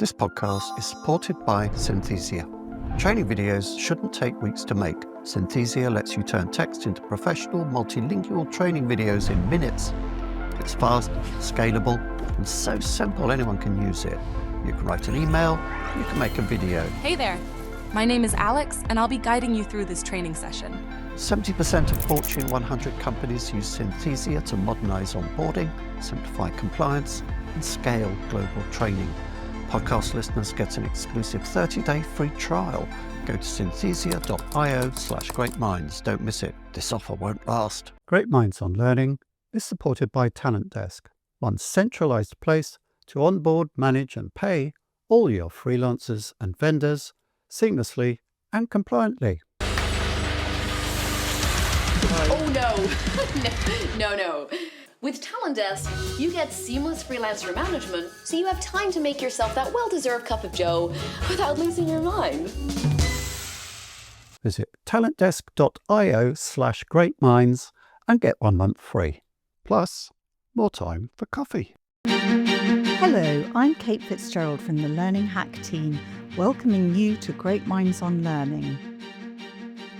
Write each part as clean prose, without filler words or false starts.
This podcast is supported by Synthesia. Training videos shouldn't take weeks to make. Synthesia lets you turn text into professional, multilingual training videos in minutes. It's fast, scalable, and so simple anyone can use it. You can write an email, you can make a video. Hey there, my name is Alex, and I'll be guiding you through this training session. 70% of Fortune 100 companies use Synthesia to modernize onboarding, simplify compliance, and scale global training. Podcast listeners get an exclusive 30-day free trial. Go to synthesia.io/greatminds. Don't miss it. This offer won't last. Great Minds on Learning is supported by Talent Desk, one centralized place to onboard, manage, and pay all your freelancers and vendors seamlessly and compliantly. Oh no. No. With Talent Desk, you get seamless freelancer management, so you have time to make yourself that well-deserved cup of joe without losing your mind. Visit talentdesk.io/greatminds and get 1 month free. Plus, more time for coffee. Hello, I'm Kate Fitzgerald from the Learning Hack team, welcoming you to Great Minds on Learning.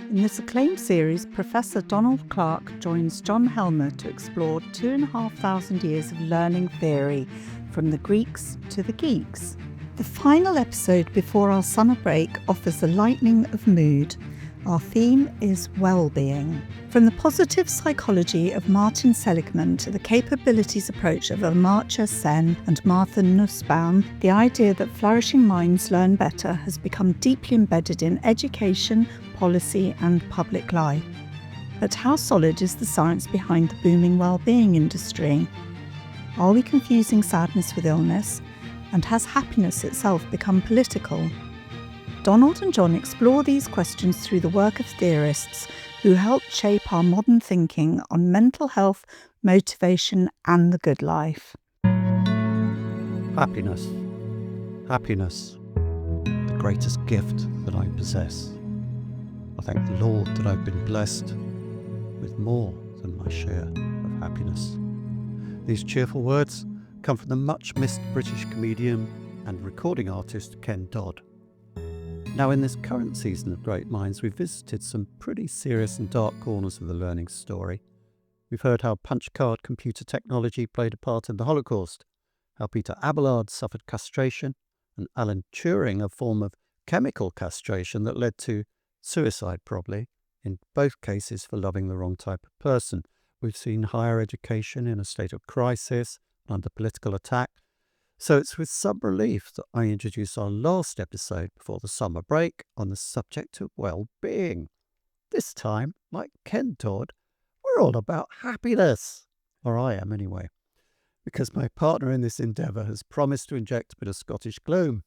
In this acclaimed series, Professor Donald Clark joins John Helmer to explore 2,500 years of learning theory, from the Greeks to the geeks. The final episode before our summer break offers a lightening of mood. Our theme is Wellbeing. From the positive psychology of Martin Seligman to the capabilities approach of Amartya Sen and Martha Nussbaum, the idea that flourishing minds learn better has become deeply embedded in education, policy and public life. But how solid is the science behind the booming well-being industry? Are we confusing sadness with illness? And has happiness itself become political? Donald and John explore these questions through the work of theorists who helped shape our modern thinking on mental health, motivation and the good life. Happiness. Happiness. The greatest gift that I possess. I thank the Lord that I've been blessed with more than my share of happiness. These cheerful words come from the much-missed British comedian and recording artist Ken Dodd. Now, in this current season of Great Minds, we've visited some pretty serious and dark corners of the learning story. We've heard how punch-card computer technology played a part in the Holocaust, how Peter Abelard suffered castration, and Alan Turing a form of chemical castration that led to suicide, probably, in both cases for loving the wrong type of person. We've seen higher education in a state of crisis, under political attack. So it's with some relief that I introduce our last episode before the summer break on the subject of well-being. This time, like Ken Dodd, we're all about happiness. Or I am anyway. Because my partner in this endeavour has promised to inject a bit of Scottish gloom.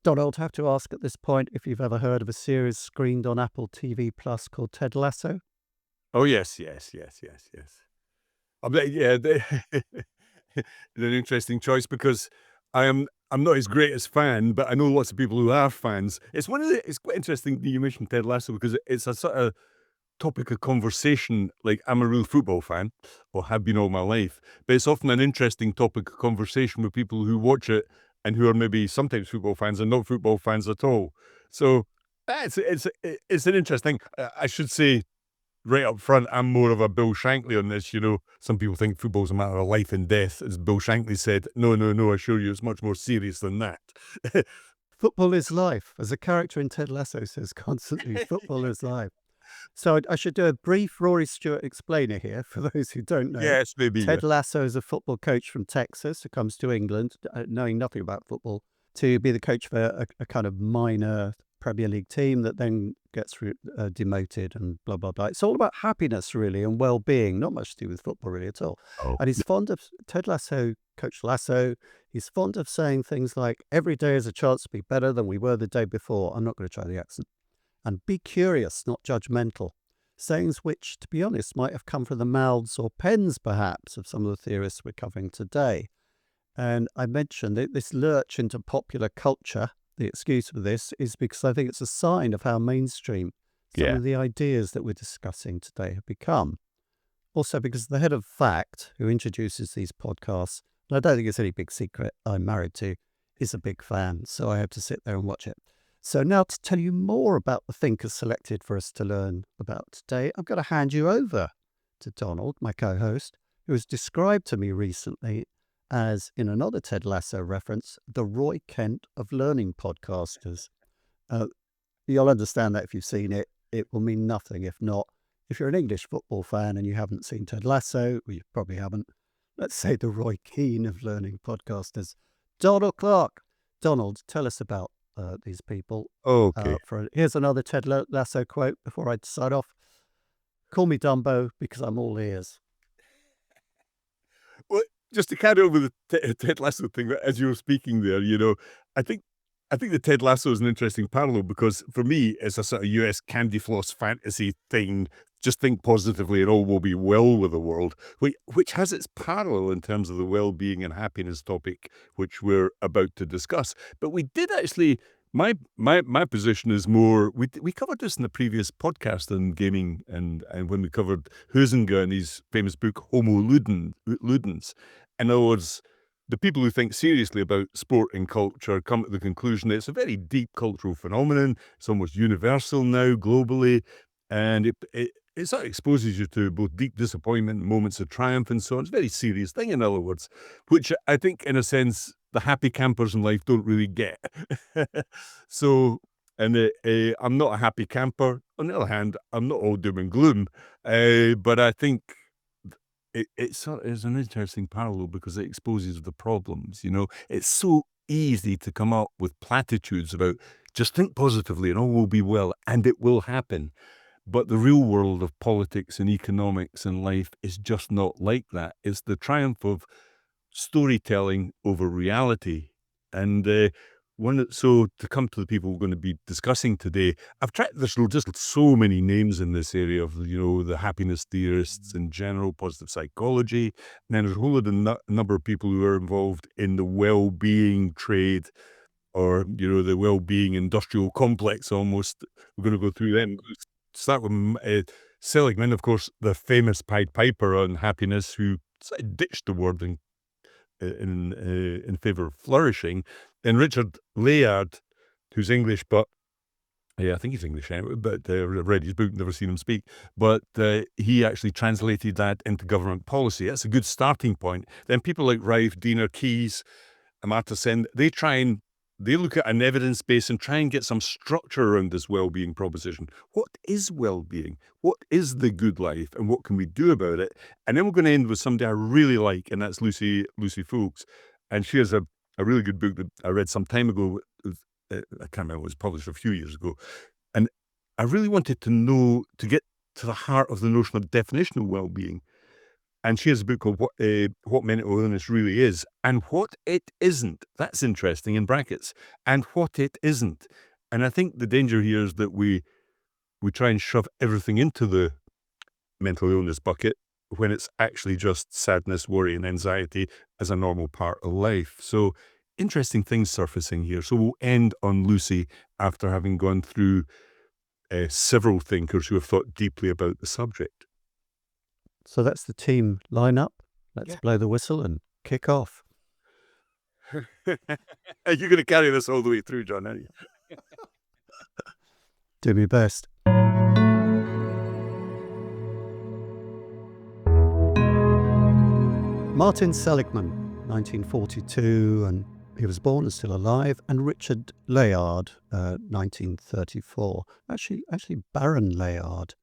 Donald, I have to ask at this point if you've ever heard of a series screened on Apple TV Plus called Ted Lasso? Oh, yes. An interesting choice because I'm not his greatest fan, but I know lots of people who are fans. It's quite interesting that you mentioned Ted Lasso because it's a sort of topic of conversation. Like, I'm a real football fan, or have been all my life, but it's often an interesting topic of conversation with people who watch it and who are maybe sometimes football fans and not football fans at all. So it's an interesting. I should say right up front, I'm more of a Bill Shankly on this. Some people think football's a matter of life and death. As Bill Shankly said, no, I assure you it's much more serious than that. Football is life. As a character in Ted Lasso says constantly, football is life. So I should do a brief Rory Stewart explainer here for those who don't know. Yes, maybe. Ted Lasso is a football coach from Texas who comes to England, knowing nothing about football, to be the coach for a kind of minor Premier League team that then gets demoted and blah, blah, blah. It's all about happiness, really, and well-being, not much to do with football, really, at all. Oh. And he's fond of, Ted Lasso, Coach Lasso, he's fond of saying things like, every day is a chance to be better than we were the day before. I'm not going to try the accent. And be curious, not judgmental. Sayings which, to be honest, might have come from the mouths or pens, perhaps, of some of the theorists we're covering today. And I mentioned that this lurch into popular culture, the excuse for this is because I think it's a sign of how mainstream some of the ideas that we're discussing today have become. Also because the head of Fact, who introduces these podcasts, and I don't think it's any big secret I'm married to, is a big fan, so I have to sit there and watch it. So now to tell you more about the thinkers selected for us to learn about today, I'm going to hand you over to Donald, my co-host, who was described to me recently as, in another Ted Lasso reference, the Roy Kent of learning podcasters. You'll understand that if you've seen it. It will mean nothing if not. If you're an English football fan and you haven't seen Ted Lasso, or you probably haven't, let's say the Roy Keane of learning podcasters. Donald Clark. Donald, tell us about these people. Okay. Here's another Ted Lasso quote before I sign off. Call me Dumbo because I'm all ears. Well, just to carry over the Ted Lasso thing, as you were speaking there, I think the Ted Lasso is an interesting parallel because for me, it's a sort of US candy floss fantasy thing. Just think positively and all will be well with the world, which has its parallel in terms of the well-being and happiness topic, which we're about to discuss. But we did actually, my position is more, we covered this in the previous podcast on gaming and when we covered Huizinga and his famous book, Homo Ludens. In other words, the people who think seriously about sport and culture come to the conclusion that it's a very deep cultural phenomenon. It's almost universal now, globally. And it sort of exposes you to both deep disappointment, moments of triumph, and so on. It's a very serious thing, in other words, which I think, in a sense, the happy campers in life don't really get. So, and I'm not a happy camper. On the other hand, I'm not all doom and gloom. But I think it sort of is an interesting parallel because it exposes the problems. It's so easy to come up with platitudes about just think positively and all will be well, and it will happen. But the real world of politics and economics and life is just not like that. It's the triumph of storytelling over reality. And so to come to the people we're going to be discussing today, there's just so many names in this area of, the happiness theorists in general, positive psychology. And then there's a whole number of people who are involved in the well-being trade, or, the well-being industrial complex almost. We're going to go through them. Start with Seligman, of course, the famous Pied Piper on happiness, who ditched the word in favor of flourishing. And Richard Layard, who's English, but I think he's English anyway, but I've read his book, never seen him speak. But he actually translated that into government policy. That's a good starting point. Then people like Ryff, Diener, Keyes, Amartya, they look at an evidence base and try and get some structure around this well-being proposition. What is well-being? What is the good life? And what can we do about it? And then we're going to end with somebody I really like, and that's Lucy Foulkes. And she has a really good book that I read some time ago. I can't remember, it was published a few years ago. And I really wanted to get to the heart of the notion of definition of well-being. And she has a book called What Mental Illness Really Is and What It Isn't. That's interesting, in brackets. And what it isn't. And I think the danger here is that we try and shove everything into the mental illness bucket when it's actually just sadness, worry, and anxiety as a normal part of life. So interesting things surfacing here. So we'll end on Lucy after having gone through several thinkers who have thought deeply about the subject. So that's the team lineup. Let's blow the whistle and kick off. You're going to carry this all the way through, John, aren't you? Do my best. Martin Seligman, 1942, and he was born and still alive, and Richard Layard, 1934. Actually, Baron Layard.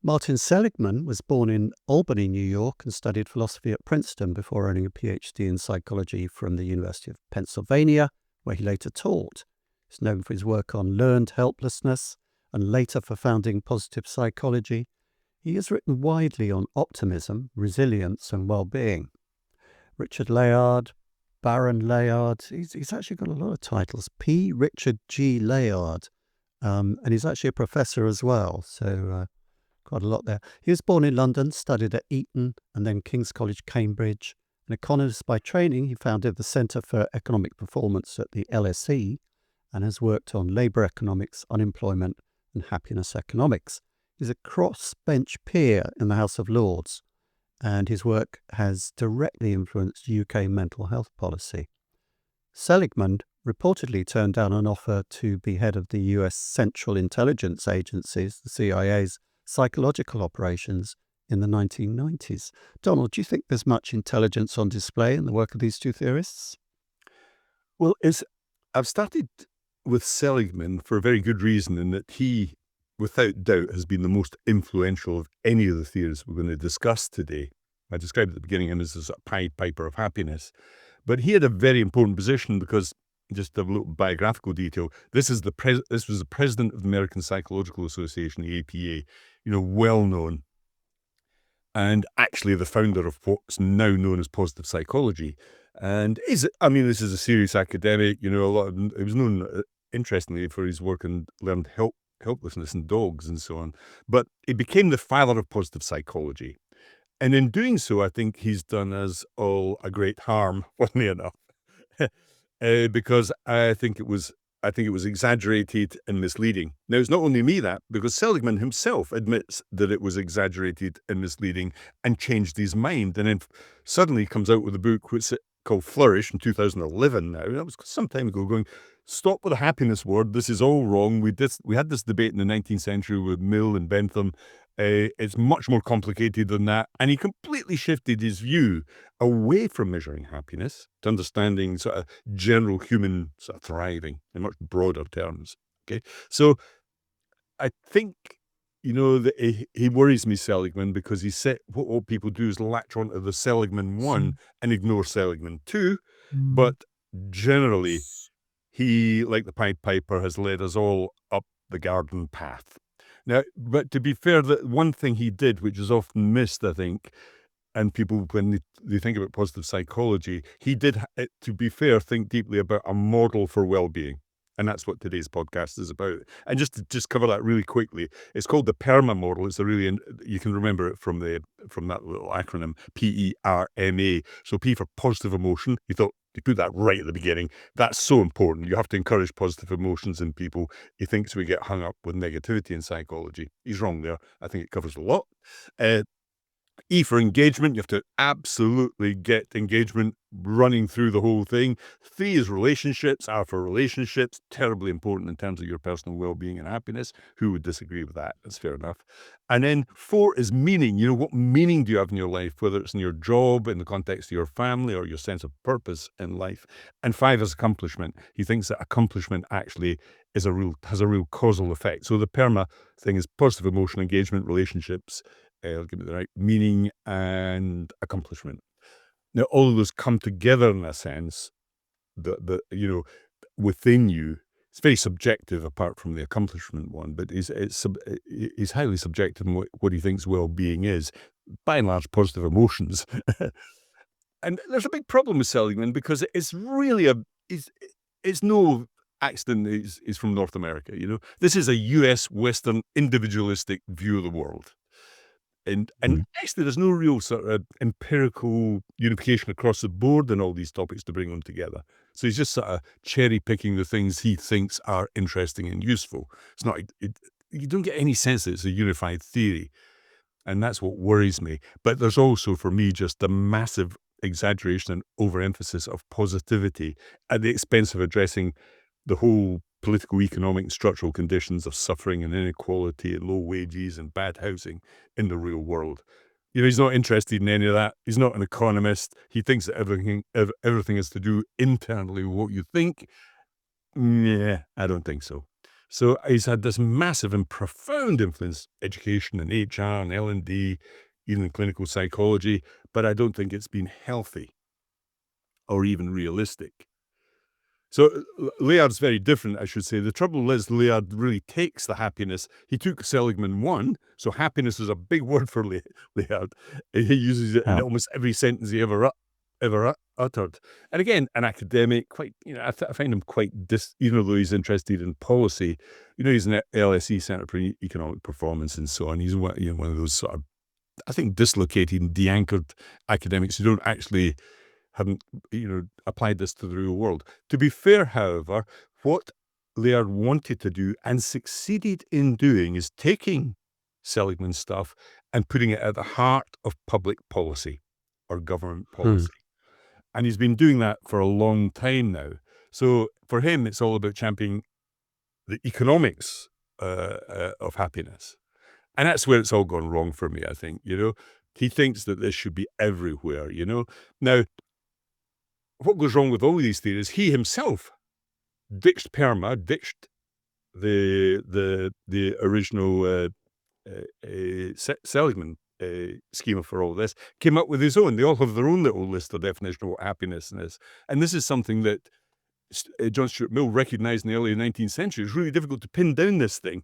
Martin Seligman was born in Albany, New York, and studied philosophy at Princeton before earning a PhD in psychology from the University of Pennsylvania, where he later taught. He's known for his work on learned helplessness and later for founding positive psychology. He has written widely on optimism, resilience, and well-being. Richard Layard, Baron Layard, he's actually got a lot of titles. P. Richard G. Layard, and he's actually a professor as well, so quite a lot there. He was born in London, studied at Eton and then King's College, Cambridge. An economist by training, he founded the Centre for Economic Performance at the LSE and has worked on labour economics, unemployment and happiness economics. He's a cross-bench peer in the House of Lords, and his work has directly influenced UK mental health policy. Seligman reportedly turned down an offer to be head of the US Central Intelligence Agency's, the CIA's, psychological operations in the 1990s. Donald, do you think there's much intelligence on display in the work of these two theorists? Well, I've started with Seligman for a very good reason, in that he, without doubt, has been the most influential of any of the theories we're going to discuss today. I described at the beginning him as a sort of Pied Piper of happiness. But he had a very important position because, just a little biographical detail, this was the president of the American Psychological Association, the APA, well known, and actually the founder of what's now known as positive psychology. And this is a serious academic, he was known, interestingly, for his work in learned helplessness in dogs and so on. But he became the father of positive psychology. And in doing so, I think he's done us all a great harm, funnily enough, because I think it was exaggerated and misleading. Now, it's not only me because Seligman himself admits that it was exaggerated and misleading and changed his mind. And then suddenly he comes out with a book called Flourish in 2011 now. That was some time ago, going, stop with the happiness word. This is all wrong. We had this debate in the 19th century with Mill and Bentham. It's much more complicated than that. And he completely shifted his view away from measuring happiness to understanding sort of general human sort of thriving in much broader terms. Okay. So I think, that he worries me, Seligman, because he said what all people do is latch onto the Seligman 1 and ignore Seligman 2. But generally, he, like the Pied Piper, has led us all up the garden path. Now, but to be fair, the one thing he did, which is often missed, I think, and people, when they think about positive psychology, he did, to be fair, think deeply about a model for well-being. And that's what today's podcast is about. And just to cover that really quickly, it's called the PERMA model. It's you can remember it from that little acronym, PERMA. So P for positive emotion. He thought, you put that right at the beginning. That's so important. You have to encourage positive emotions in people. He thinks we get hung up with negativity in psychology. He's wrong there. I think it covers a lot. E for engagement. You have to absolutely get engagement running through the whole thing. 3 is relationships. R for relationships. Terribly important in terms of your personal well-being and happiness. Who would disagree with that? That's fair enough. And then 4 is meaning. What meaning do you have in your life, whether it's in your job, in the context of your family, or your sense of purpose in life? And 5 is accomplishment. He thinks that accomplishment actually has a real causal effect. So the PERMA thing is positive emotion, engagement, relationships, I'll give it the right meaning, and accomplishment. Now, all of those come together in a sense within you. It's very subjective apart from the accomplishment one, but it's highly subjective in what he thinks well-being is. By and large, positive emotions. And there's a big problem with Seligman because it's really it's no accident he's from North America. This is a US Western individualistic view of the world. And actually, there's no real sort of empirical unification across the board in all these topics to bring them together. So he's just sort of cherry picking the things he thinks are interesting and useful. It's not, you don't get any sense that it's a unified theory. And that's what worries me. But there's also, for me, just a massive exaggeration and overemphasis of positivity at the expense of addressing the whole political, economic, and structural conditions of suffering and inequality and low wages and bad housing in the real world. He's not interested in any of that. He's not an economist. He thinks that everything is to do internally with what you think. Yeah, I don't think so. So he's had this massive and profound influence, education and HR and L&D, even in clinical psychology, but I don't think it's been healthy or even realistic. So Layard's very different, I should say. The trouble is Layard really takes the happiness. He took Seligman 1, so happiness is a big word for Layard. He uses it in almost every sentence he ever uttered. And again, an academic, quite, I find him quite, even though he's interested in policy, he's an LSE Centre for Economic Performance and so on. He's one of those sort of, I think, dislocated and de-anchored academics who haven't applied this to the real world. To be fair, however, what Layard wanted to do and succeeded in doing is taking Seligman's stuff and putting it at the heart of public policy or government policy. And he's been doing that for a long time now. So for him, it's all about championing the economics of happiness. And that's where it's all gone wrong for me, I think, He thinks that this should be everywhere, Now, what goes wrong with all these theories? He himself ditched the original Seligman schema for all this, came up with his own. They all have their own little list of definition of what happiness is. And this is something that John Stuart Mill recognized in the early 19th century. It's really difficult to pin down this thing.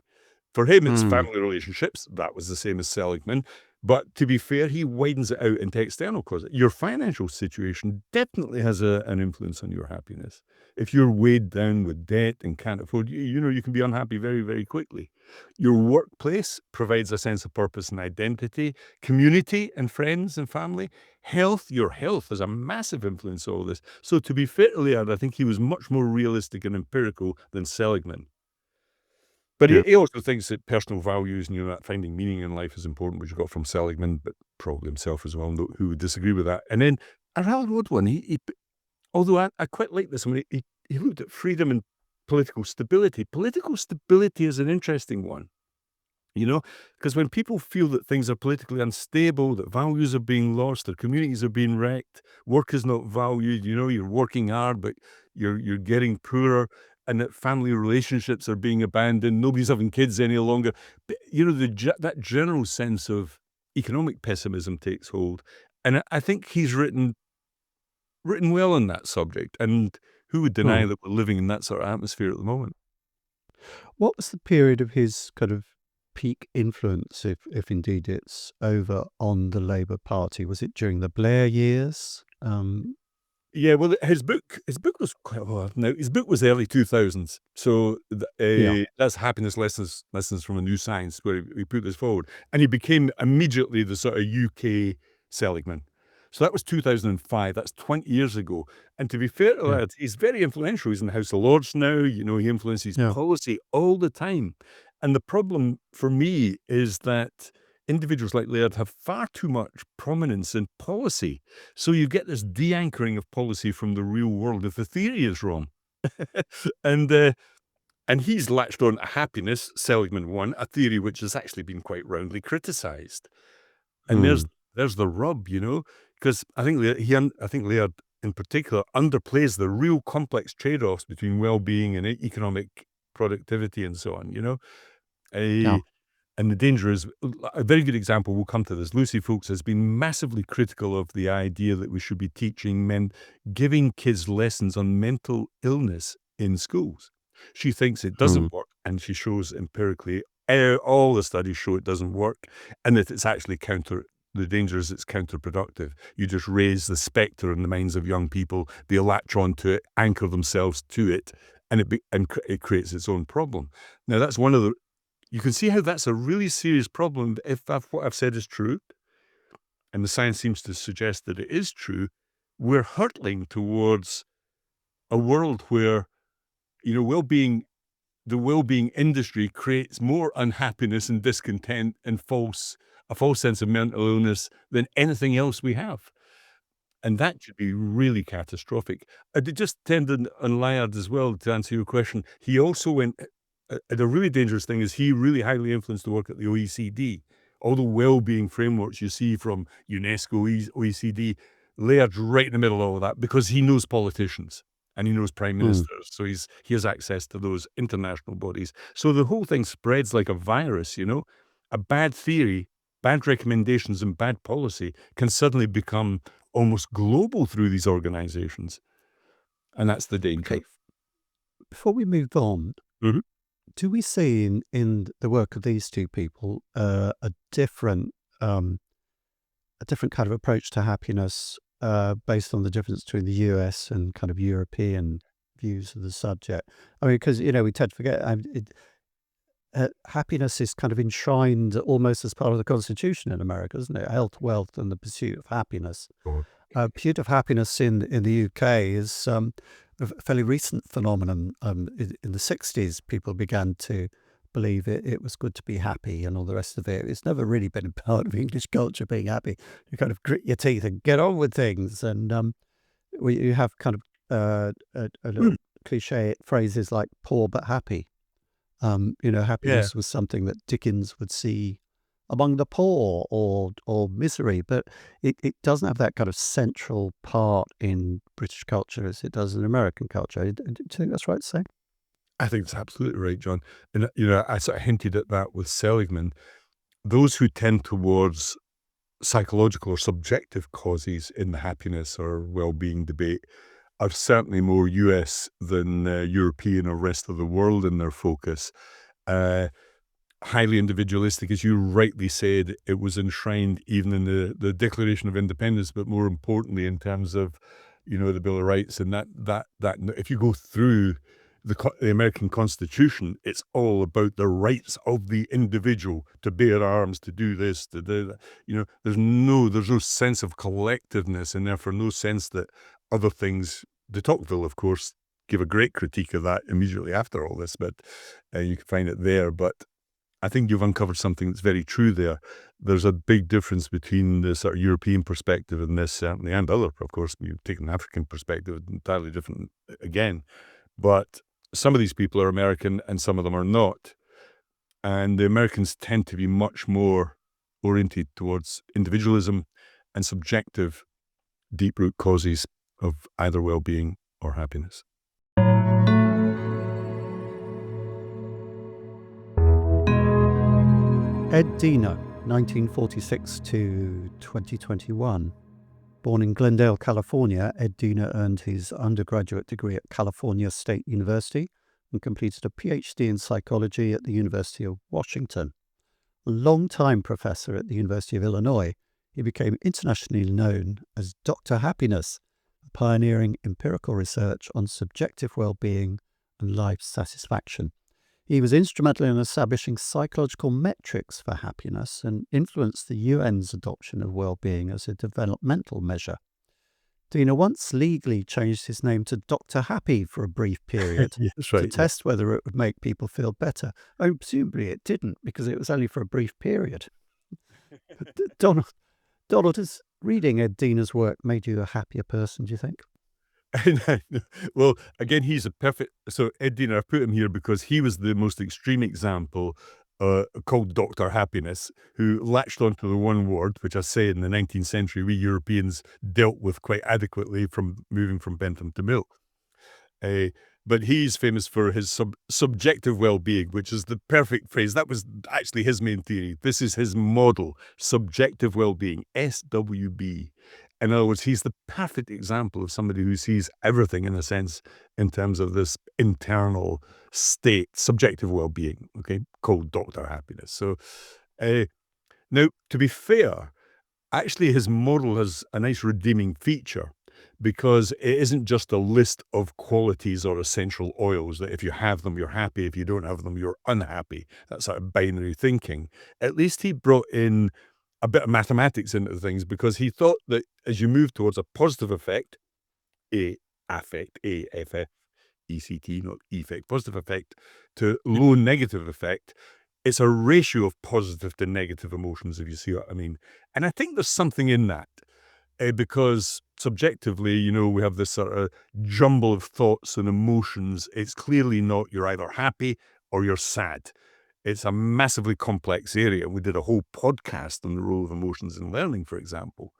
For him, it's family relationships. That was the same as Seligman. But to be fair, he widens it out into external causes. Your financial situation definitely has an influence on your happiness. If you're weighed down with debt and can't afford, you can be unhappy very, very quickly. Your workplace provides a sense of purpose and identity, community and friends and family. Your health has a massive influence on all this. So to be fair to Layard, I think he was much more realistic and empirical than Seligman. But he also thinks that personal values and that finding meaning in life is important, which he got from Seligman, but probably himself as well, who would disagree with that. And then a rather odd one, although I quite like this one, he looked at freedom and political stability. Political stability is an interesting one, because when people feel that things are politically unstable, that values are being lost, their communities are being wrecked, work is not valued, you're working hard, but you're getting poorer, and that family relationships are being abandoned, nobody's having kids any longer. But, that general sense of economic pessimism takes hold. And I think he's written well on that subject. And who would deny that we're living in that sort of atmosphere at the moment? What was the period of his kind of peak influence, if indeed it's over, on the Labour Party? Was it during the Blair years? Yeah, well, his book was quite old. Now, his book was early 2000s, so that's Happiness Lessons from a New Science, where he put this forward, and he became immediately the sort of UK Seligman. So that was 2005. That's 20 years ago. And to be fair to that, he's very influential. He's in the House of Lords now. He influences policy all the time. And the problem for me is that individuals like Layard have far too much prominence in policy. So you get this de-anchoring of policy from the real world if the theory is wrong. And he's latched on to happiness, Seligman one, a theory which has actually been quite roundly criticized. And there's the rub, because I think Layard in particular underplays the real complex trade-offs between well-being and economic productivity and so on, And the danger is, a very good example, we'll come to this. Lucy Foulkes has been massively critical of the idea that we should be giving kids lessons on mental illness in schools. She thinks it doesn't work, and she shows empirically, all the studies show it doesn't work, and that it's actually the danger is it's counterproductive. You just raise the spectre in the minds of young people, they'll latch on to it, anchor themselves to it, and it creates its own problem. Now, that's one of the... You can see how that's a really serious problem if what I've said is true, and the science seems to suggest that it is true. We're hurtling towards a world where, the well-being industry creates more unhappiness and discontent and a false sense of mental illness than anything else we have. And that should be really catastrophic. I did just tend on Layard as well, to answer your question. He also went... the really dangerous thing is he really highly influenced the work at the OECD. All the well-being frameworks you see from UNESCO, OECD, Layard's right in the middle of all of that because he knows politicians and he knows prime ministers. So he has access to those international bodies. So the whole thing spreads like a virus, A bad theory, bad recommendations and bad policy can suddenly become almost global through these organizations. And that's the danger. Okay. Before we move on, do we see in the work of these two people a different kind of approach to happiness based on the difference between the US and kind of European views of the subject? I mean, because we tend to forget happiness is kind of enshrined almost as part of the Constitution in America, isn't it? Health, wealth, and the pursuit of happiness. Pursuit of happiness in the UK is a fairly recent phenomenon. In the 60s, people began to believe it was good to be happy and all the rest of it. It's never really been a part of English culture, being happy. You kind of grit your teeth and get on with things. And you have kind of cliche phrases like poor but happy. Happiness was something that Dickens would see among the poor or misery, but it doesn't have that kind of central part in British culture as it does in American culture. Do you think that's right to say? I think it's absolutely right, John. And, I sort of hinted at that with Seligman. Those who tend towards psychological or subjective causes in the happiness or well-being debate are certainly more US than European or rest of the world in their focus. Highly individualistic, as you rightly said, it was enshrined even in the Declaration of Independence, but more importantly in terms of, the Bill of Rights. And that if you go through the American Constitution, it's all about the rights of the individual to bear arms, to do this, to do that. There's no sense of collectiveness, and therefore no sense that other things. De Tocqueville, of course, gave a great critique of that immediately after all this, but you can find it there. But I think you've uncovered something that's very true there. There's a big difference between the sort of European perspective in this, certainly, and other, of course. You take an African perspective, entirely different again. But some of these people are American and some of them are not. And the Americans tend to be much more oriented towards individualism and subjective deep root causes of either well-being or happiness. Ed Diener, 1946 to 2021. Born in Glendale, California, Ed Diener earned his undergraduate degree at California State University and completed a PhD in psychology at the University of Washington. A long-time professor at the University of Illinois, he became internationally known as Dr. Happiness, pioneering empirical research on subjective well-being and life satisfaction. He was instrumental in establishing psychological metrics for happiness and influenced the UN's adoption of well-being as a developmental measure. Diener once legally changed his name to Dr. Happy for a brief period to test whether it would make people feel better. Presumably it didn't, because it was only for a brief period. Donald, has reading Ed Diener's work made you a happier person, do you think? Well, again, he's a perfect. So Ed Diener, I put him here because he was the most extreme example, called Dr. Happiness, who latched onto the one word, which I say in the 19th century we Europeans dealt with quite adequately from moving from Bentham to Mill. But he's famous for his subjective well-being, which is the perfect phrase. That was actually his main theory. This is his model, subjective well-being, SWB. In other words, he's the perfect example of somebody who sees everything, in a sense, in terms of this internal state, subjective well-being, called Dr. Happiness. So now, to be fair, actually his model has a nice redeeming feature, because it isn't just a list of qualities or essential oils that if you have them, you're happy. If you don't have them, you're unhappy. That sort of binary thinking. At least he brought in a bit of mathematics into things, because he thought that as you move towards a positive effect, affect, A-F-F-E-C-T, not effect, positive effect, to low negative effect, it's a ratio of positive to negative emotions, if you see what I mean. And I think there's something in that, because subjectively, we have this sort of jumble of thoughts and emotions. It's clearly not you're either happy or you're sad. It's a massively complex area. We did a whole podcast on the role of emotions in learning, for example.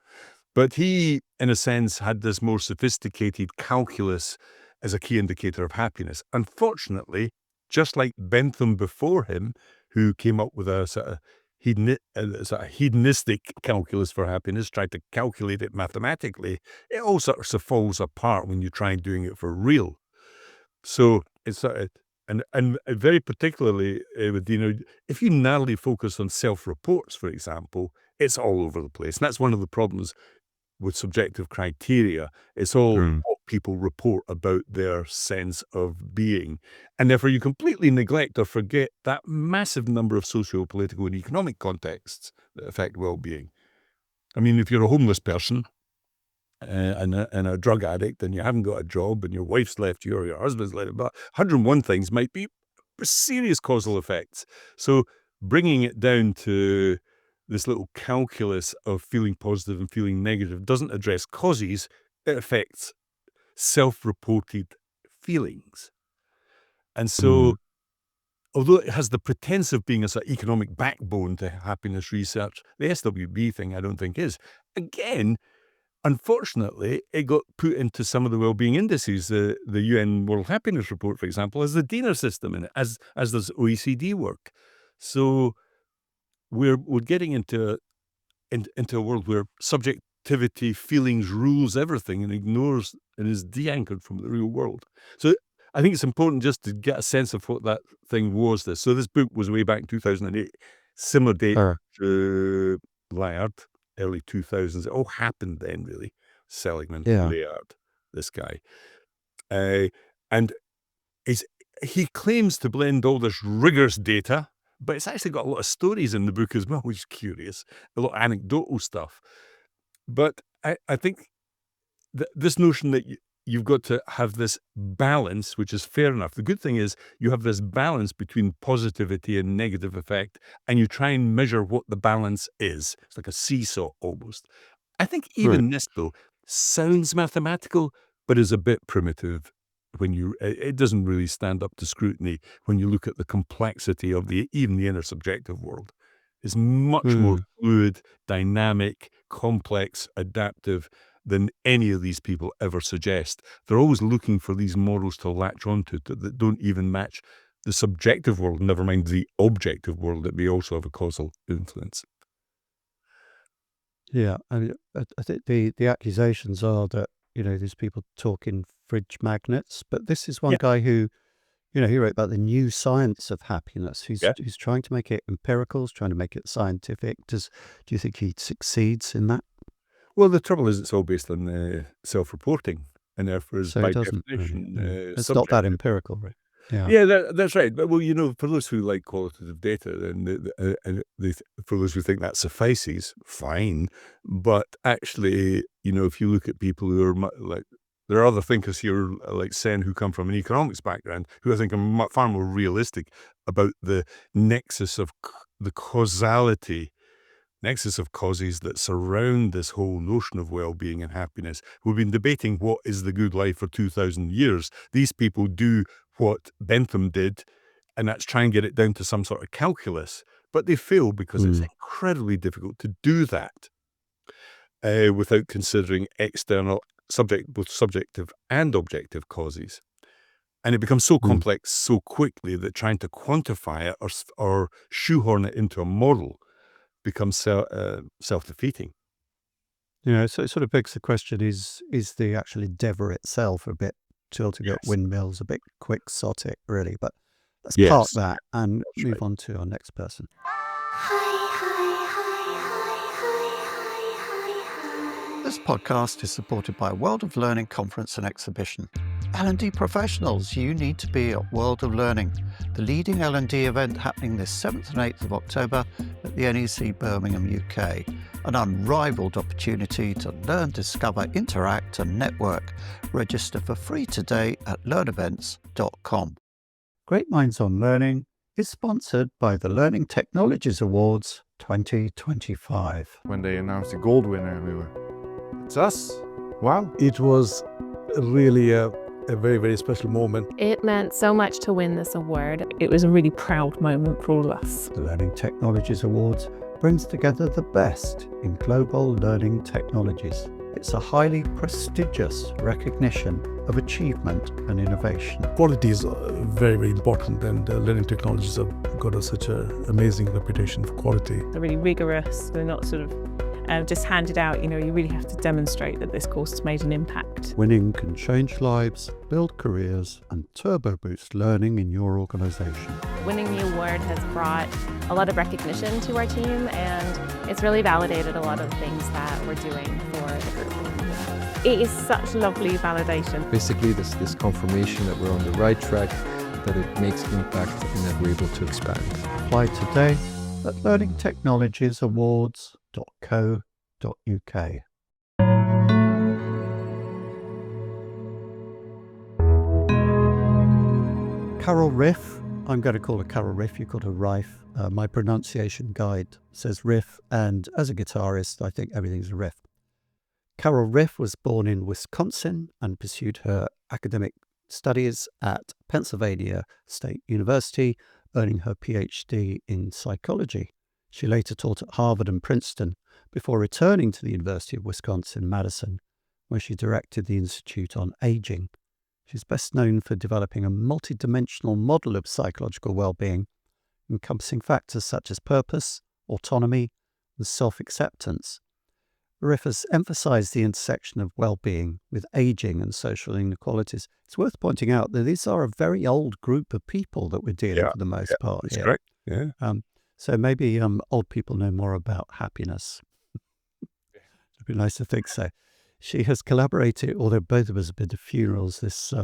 But he, in a sense, had this more sophisticated calculus as a key indicator of happiness. Unfortunately, just like Bentham before him, who came up with a sort of hedonistic calculus for happiness, tried to calculate it mathematically, it all sort of falls apart when you try doing it for real. So it's and very particularly with Diener, if you narrowly focus on self-reports, for example, it's all over the place. And that's one of the problems with subjective criteria. It's all what people report about their sense of being. And therefore you completely neglect or forget that massive number of socio-political and economic contexts that affect well-being. I mean, if you're a homeless person and a drug addict, and you haven't got a job, and your wife's left you or your husband's left you, but 101 things might be serious causal effects. So bringing it down to this little calculus of feeling positive and feeling negative doesn't address causes. It affects self-reported feelings. And so, although it has the pretense of being a sort of economic backbone to happiness research, the SWB thing I don't think is. Again, unfortunately, it got put into some of the well-being indices. The UN World Happiness Report, for example, has the Diener system in it, as does OECD work. So we're getting into a world where subjectivity, feelings rules everything and ignores and is de-anchored from the real world. So I think it's important just to get a sense of what that thing was. So this book was way back in 2008, similar date to Layard, early 2000s. It all happened then, really. Seligman, Layard, this guy. And he claims to blend all this rigorous data, but it's actually got a lot of stories in the book as well, which is curious, a lot of anecdotal stuff. But I think this notion that you've got to have this balance, which is fair enough. The good thing is you have this balance between positivity and negative effect, and you try and measure what the balance is. It's like a seesaw almost. I think even this, though, sounds mathematical, but is a bit primitive. It doesn't really stand up to scrutiny when you look at the complexity of even the intersubjective world. It's much more fluid, dynamic, complex, adaptive than any of these people ever suggest. They're always looking for these models to latch onto that don't even match the subjective world, never mind the objective world that may also have a causal influence. Yeah, I think the accusations are that, these people talk in fridge magnets, but this is one guy who, he wrote about the new science of happiness. He's trying to make it empirical, he's trying to make it scientific. Do you think he succeeds in that? Well, the trouble is it's all based on self-reporting, and therefore is by definition it's not that empirical, right? Yeah, that's right. But for those who like qualitative data, and for those who think that suffices, fine. But actually, if you look at people who are there are other thinkers here like Sen who come from an economics background who I think are far more realistic about the nexus of the nexus of causes that surround this whole notion of well-being and happiness. We've been debating what is the good life for 2,000 years. These people do what Bentham did, and that's try and get it down to some sort of calculus. But they fail because it's incredibly difficult to do that without considering external, both subjective and objective causes. And it becomes so complex so quickly that trying to quantify it or shoehorn it into a model becomes self-defeating. So it sort of begs the question, is the actual endeavour itself a bit tilting at windmills, a bit quixotic, really? But let's park that and move on to our next person. This podcast is supported by World of Learning Conference and Exhibition. L&D professionals, you need to be at World of Learning, the leading L&D event happening this 7th and 8th of October at the NEC Birmingham, UK. An unrivaled opportunity to learn, discover, interact and network. Register for free today at learnevents.com. Great Minds on Learning is sponsored by the Learning Technologies Awards 2025. When they announced the gold winner, we were, it's us. Wow. It was really a very, very special moment. It meant so much to win this award. It was a really proud moment for all of us. The Learning Technologies Awards brings together the best in global learning technologies. It's a highly prestigious recognition of achievement and innovation. Quality is very, very important, and learning technologies have got such an amazing reputation for quality. They're really rigorous. They're not sort of just handed out. You really have to demonstrate that this course has made an impact. Winning can change lives, build careers, and turbo boost learning in your organisation. Winning the award has brought a lot of recognition to our team, and it's really validated a lot of the things that we're doing for the group. It is such lovely validation. Basically, this confirmation that we're on the right track, that it makes impact, and that we're able to expand. Apply today at learningtechnologiesawards.co.uk. Carol Ryff, I'm going to call her Carol Ryff, you call her Ryff. My pronunciation guide says Ryff, and as a guitarist, I think everything's a riff. Carol Ryff was born in Wisconsin and pursued her academic studies at Pennsylvania State University, earning her PhD in psychology. She later taught at Harvard and Princeton before returning to the University of Wisconsin-Madison, where she directed the Institute on Aging. She's best known for developing a multidimensional model of psychological well-being, encompassing factors such as purpose, autonomy, and self-acceptance. Ryff has emphasized the intersection of well-being with aging and social inequalities. It's worth pointing out that these are a very old group of people that we're dealing for the most part That's here. correct. Yeah. So maybe old people know more about happiness. It'd be nice to think so. She has collaborated, although both of us have been to funerals this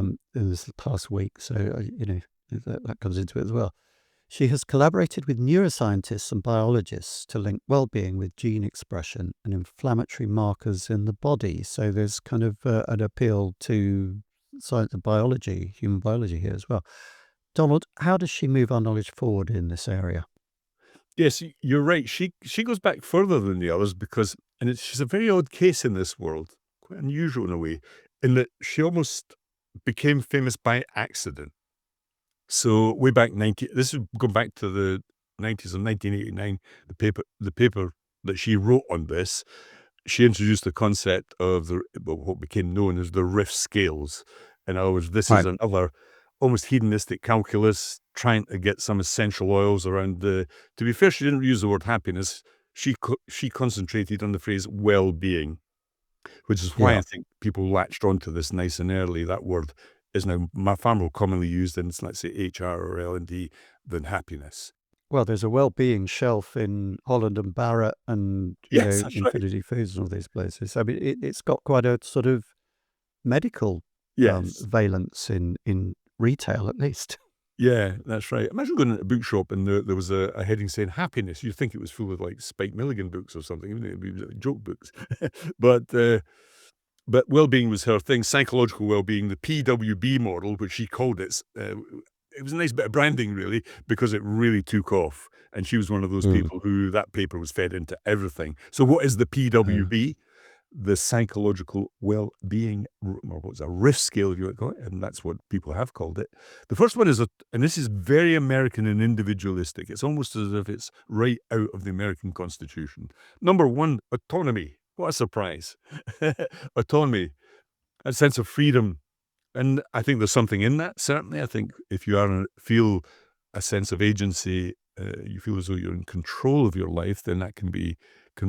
past week, so that comes into it as well. She has collaborated with neuroscientists and biologists to link well-being with gene expression and inflammatory markers in the body. So there's kind of an appeal to science and biology, human biology here as well. Donald, how does she move our knowledge forward in this area? Yes, you're right. She goes back further than the others because, and she's a very odd case in this world, quite unusual in a way, in that she almost became famous by accident. So way back this is going back to the 90s of 1989, the paper that she wrote on this, she introduced the concept of what became known as the Ryff scales. In other words, this is another almost hedonistic calculus trying to get some essential oils around to be fair, she didn't use the word happiness. She concentrated on the phrase well-being, which is why I think people latched onto this nice and early. That word is now far more commonly used in, let's say, HR or L&D than happiness. Well, there's a well-being shelf in Holland and Barrett and Infinity Foods and all these places. I mean, it's got quite a sort of medical valence in retail, at least. Yeah, that's right. Imagine going into a bookshop and there was a heading saying happiness. You'd think it was full of like Spike Milligan books or something, even though it'd be like joke books. But well-being was her thing. Psychological well-being, the PWB model, which she called it. It was a nice bit of branding, really, because it really took off. And she was one of those people who that paper was fed into everything. So what is the PWB? The psychological well-being, or what's a Ryff scale, if you want to call it, and that's what people have called it. The first one is, and this is very American and individualistic. It's almost as if it's right out of the American Constitution. Number one, autonomy. What a surprise. Autonomy, a sense of freedom. And I think there's something in that, certainly. I think if you feel a sense of agency, you feel as though you're in control of your life, then that can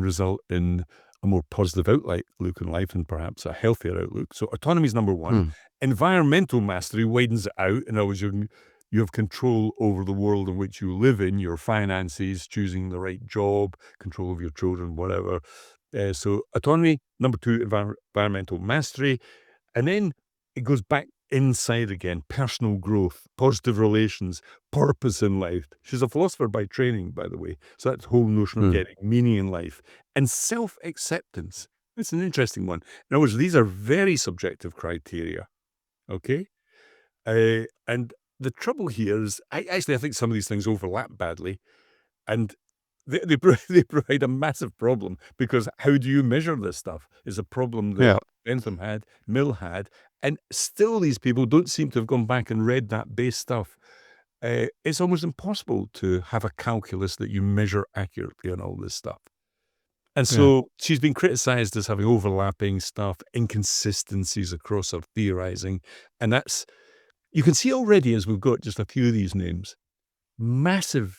result in a more positive outlook in life and perhaps a healthier outlook. So autonomy is number one. Environmental mastery widens it out. In other words, you have control over the world in which you live in, your finances, choosing the right job, control of your children, whatever. So autonomy, number two, environmental mastery. And then it goes back inside again, personal growth, positive relations, purpose in life. She's a philosopher by training, by the way. So that whole notion of getting meaning in life. And self-acceptance. It's an interesting one. In other words, these are very subjective criteria. Okay? And the trouble here is, I think some of these things overlap badly. And they provide a massive problem, because how do you measure this stuff is a problem that Bentham had, Mill had, and still these people don't seem to have gone back and read that base stuff. It's almost impossible to have a calculus that you measure accurately on all this stuff. And so she's been criticized as having overlapping stuff, inconsistencies across her theorizing. And you can see already, as we've got just a few of these names, massive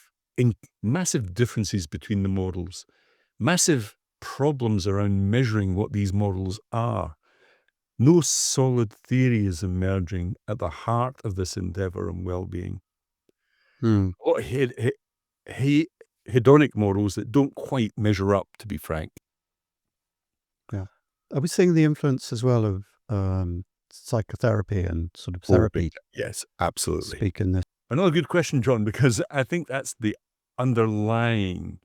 differences between the models, massive problems around measuring what these models are. No solid theory is emerging at the heart of this endeavor on well-being. What hedonic models that don't quite measure up, to be frank. Yeah. Are we seeing the influence as well of psychotherapy and sort of therapy? Yes, absolutely. Speaking this. Another good question, John, because I think that's the underlying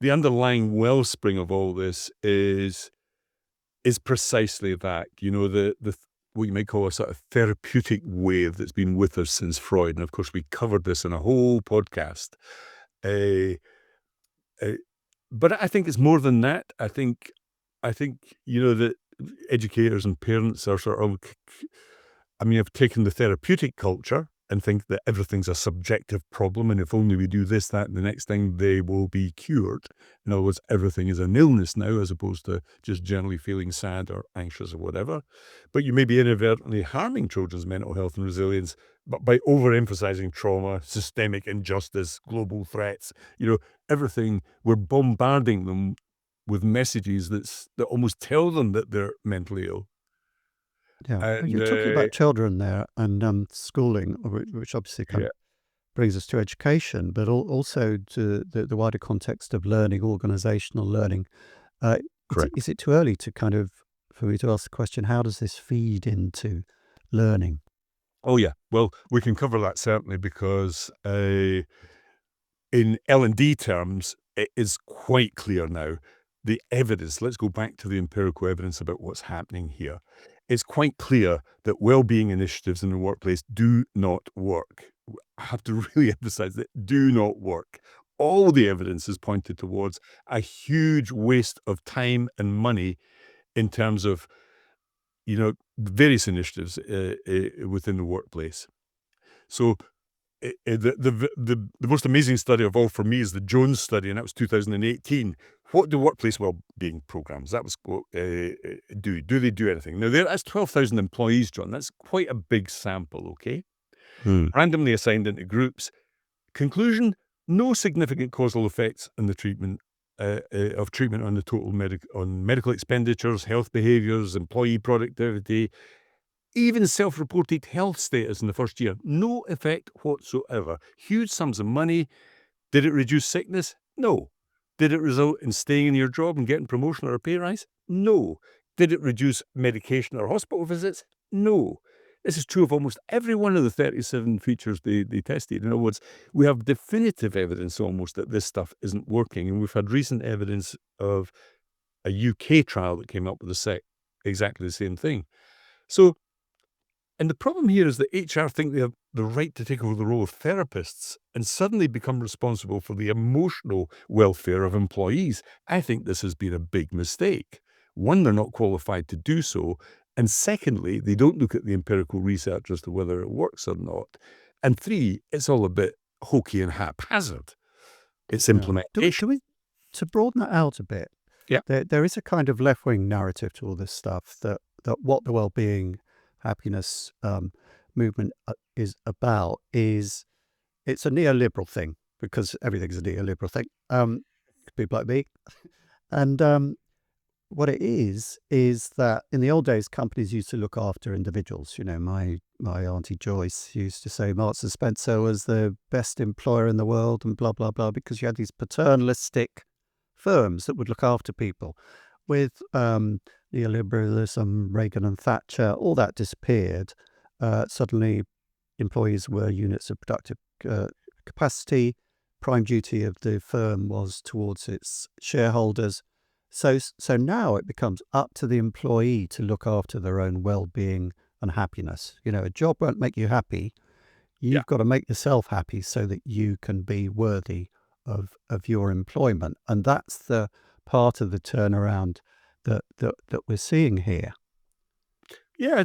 wellspring of all this is precisely that, the what you might call a sort of therapeutic wave that's been with us since Freud. And of course, we covered this in a whole podcast. But I think it's more than that. I think that educators and parents are sort of I mean, I've taken the therapeutic culture and think that everything's a subjective problem, and if only we do this, that, and the next thing, they will be cured. In other words, everything is an illness now, as opposed to just generally feeling sad or anxious or whatever. But you may be inadvertently harming children's mental health and resilience, but by overemphasizing trauma, systemic injustice, global threats, everything, we're bombarding them with messages that almost tell them that they're mentally ill. Yeah, And you're talking about children there and schooling, which obviously kind yeah, of brings us to education, but also to the wider context of learning, organizational learning. correct. Is it too early to for me to ask the question, how does this feed into learning? Oh yeah, well, we can cover that certainly, because in L&D terms, it is quite clear now. The evidence, let's go back to the empirical evidence about what's happening here. It's quite clear that well-being initiatives in the workplace do not work. I have to really emphasize that do not work. All the evidence is pointed towards a huge waste of time and money in terms of, various initiatives within the workplace. So the most amazing study of all for me is the Jones study, and that was 2018. What do workplace well-being programs? That was do? Do they do anything? Now that's 12,000 employees, John. That's quite a big sample. Okay, randomly assigned into groups. Conclusion: no significant causal effects on the treatment of treatment on the total medical expenditures, health behaviours, employee productivity. Even self-reported health status in the first year, no effect whatsoever. Huge sums of money. Did it reduce sickness? No. Did it result in staying in your job and getting promotion or a pay rise? No. Did it reduce medication or hospital visits? No. This is true of almost every one of the 37 features they tested. In other words, we have definitive evidence almost that this stuff isn't working, and we've had recent evidence of a UK trial that came up with exactly the same thing. So, and the problem here is that HR think they have the right to take over the role of therapists and suddenly become responsible for the emotional welfare of employees. I think this has been a big mistake. One, they're not qualified to do so. And secondly, they don't look at the empirical research as to whether it works or not. And three, it's all a bit hokey and haphazard. It's implementation. To broaden that out a bit, Yeah. there is a kind of left-wing narrative to all this stuff that what the well-being happiness movement is about is it's a neoliberal thing, because everything's a neoliberal thing. People like me. And what it is that in the old days, companies used to look after individuals. My Auntie Joyce used to say Marks and Spencer was the best employer in the world and blah, blah, blah, because you had these paternalistic firms that would look after people. With neoliberalism, Reagan and Thatcher, all that disappeared. Suddenly, employees were units of productive capacity. Prime duty of the firm was towards its shareholders. So now it becomes up to the employee to look after their own well-being and happiness. A job won't make you happy. You've got to make yourself happy so that you can be worthy of your employment. And that's the part of the turnaround that we're seeing here. Yeah,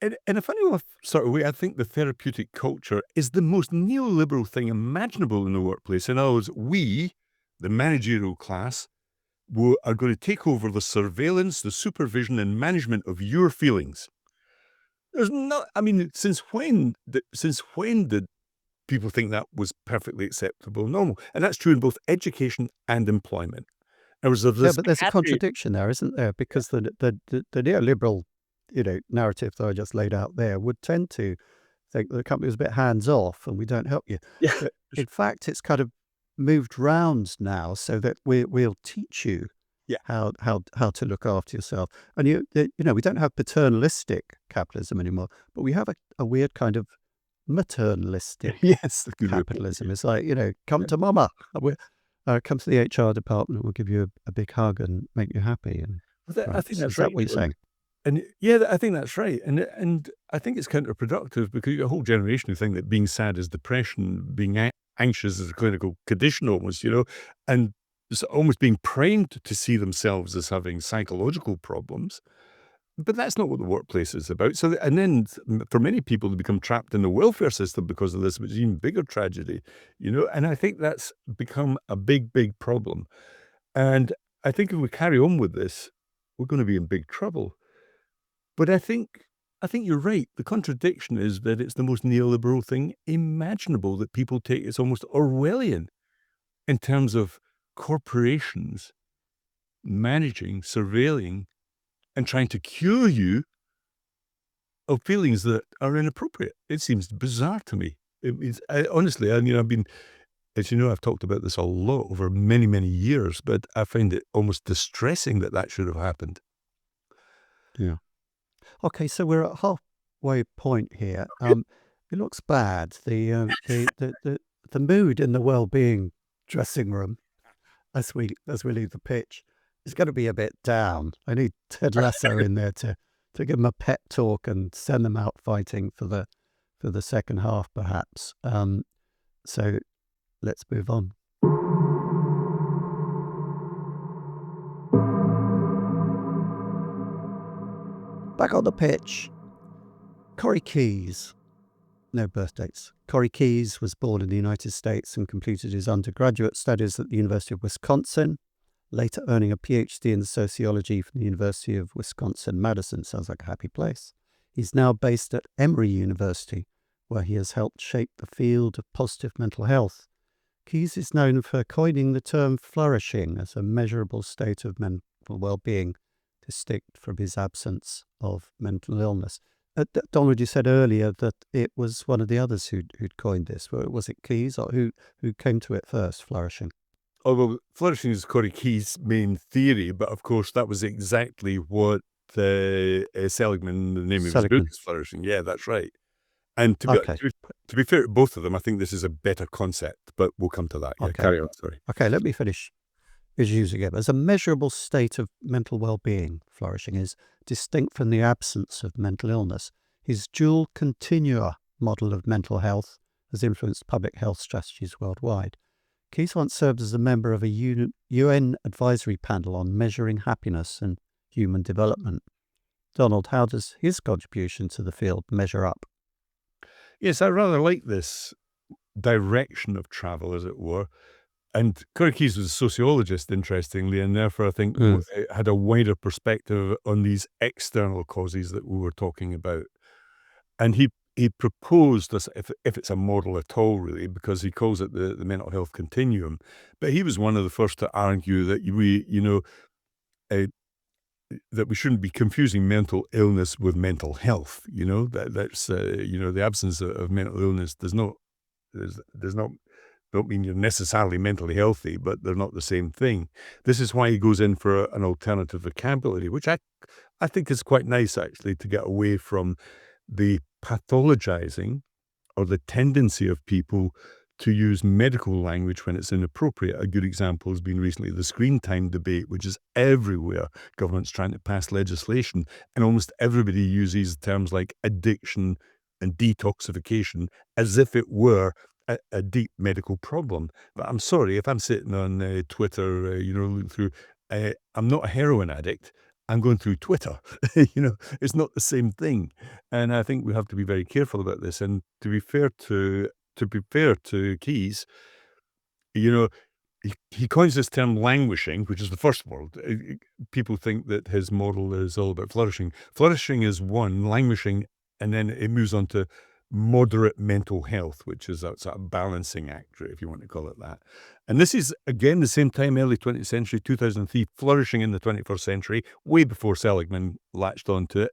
in a funny sort of way, I think the therapeutic culture is the most neoliberal thing imaginable in the workplace. In other words, we, the managerial class, are going to take over the surveillance, the supervision and management of your feelings. There's not, I mean, since when did people think that was perfectly acceptable and normal? And that's true in both education and employment. But there's a contradiction there, isn't there? Because the neoliberal, narrative that I just laid out there would tend to think the company is a bit hands off and we don't help you. Yeah. But in fact, it's kind of moved round now so that we'll teach you how to look after yourself. And we don't have paternalistic capitalism anymore, but we have a weird kind of maternalistic capitalism. It's like, come to mama. Come to the HR department. We'll give you a big hug and make you happy. And I think that's is right. That what you're saying? And yeah, I think that's right. And I think it's counterproductive, because you have a whole generation who think that being sad is depression, being anxious is a clinical condition almost, and it's almost being primed to see themselves as having psychological problems. But that's not what the workplace is about. So, and then for many people, they become trapped in the welfare system because of this, which is an even bigger tragedy, and I think that's become a big, big problem. And I think if we carry on with this, we're going to be in big trouble. But I think you're right. The contradiction is that it's the most neoliberal thing imaginable that people take. It's almost Orwellian in terms of corporations managing, surveilling, and trying to cure you of feelings that are inappropriate. It seems bizarre to me. Honestly, I've been, as you know, I've talked about this a lot over many, many years, but I find it almost distressing that should have happened. Yeah. Okay, so we're at halfway point here. It looks bad. The mood in the Wellbeing dressing room as we leave the pitch is going to be a bit down. I need Ted Lasso in there to give them a pep talk and send them out fighting for the second half, perhaps. So let's move on. Back on the pitch, Corey Keyes. No birth dates. Corey Keyes was born in the United States and completed his undergraduate studies at the University of Wisconsin, later earning a PhD in sociology from the University of Wisconsin-Madison. Sounds like a happy place. He's now based at Emory University, where he has helped shape the field of positive mental health. Keyes is known for coining the term flourishing as a measurable state of mental well-being, distinct from his absence of mental illness. Donald, you said earlier that it was one of the others who'd coined this. Was it Keyes, or who came to it first, flourishing? Oh, well, flourishing is Corey Keyes' main theory, but of course that was exactly what Seligman, the name of his book, is flourishing. Yeah, that's right. And to be fair to both of them, I think this is a better concept, but we'll come to that. Yeah, carry on, sorry. Okay, let me finish his use again. As a measurable state of mental well-being, flourishing is distinct from the absence of mental illness. His dual continua model of mental health has influenced public health strategies worldwide. Keyes once served as a member of a UN advisory panel on measuring happiness and human development. Donald, how does his contribution to the field measure up? Yes, I rather like this direction of travel, as it were. And Corey Keyes was a sociologist, interestingly, and therefore I think had a wider perspective on these external causes that we were talking about. And he proposed this, if it's a model at all, really, because he calls it the mental health continuum. But he was one of the first to argue that that we shouldn't be confusing mental illness with mental health. That's the absence of mental illness don't mean you're necessarily mentally healthy, but they're not the same thing. This is why he goes in for an alternative vocabulary, which I think is quite nice, actually, to get away from the pathologizing or the tendency of people to use medical language when it's inappropriate. A good example has been recently the screen time debate, which is everywhere. Government's trying to pass legislation, and almost everybody uses terms like addiction and detoxification as if it were a deep medical problem. But I'm sorry, if I'm sitting on Twitter, looking through, I'm not a heroin addict. I'm going through Twitter. It's not the same thing. And I think we have to be very careful about this. And to be fair to Keyes, he coins this term languishing, which is the first word. People think that his model is all about flourishing. Flourishing is one, languishing, and then it moves on to moderate mental health, which is a sort of balancing act, if you want to call it that. And this is, again, the same time, early 20th century, 2003, flourishing in the 21st century, way before Seligman latched onto it.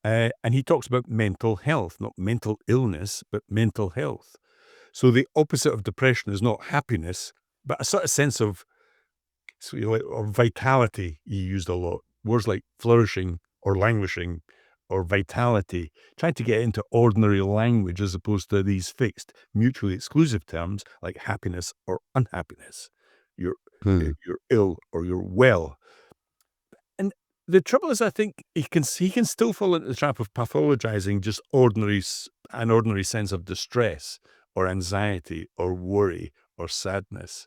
And he talks about mental health, not mental illness, but mental health. So the opposite of depression is not happiness, but a sort of sense of or vitality. He used a lot. Words like flourishing or languishing or vitality, trying to get into ordinary language as opposed to these fixed, mutually exclusive terms like happiness or unhappiness. You're ill or you're well. And the trouble is, I think he can still fall into the trap of pathologizing just an ordinary sense of distress or anxiety or worry or sadness.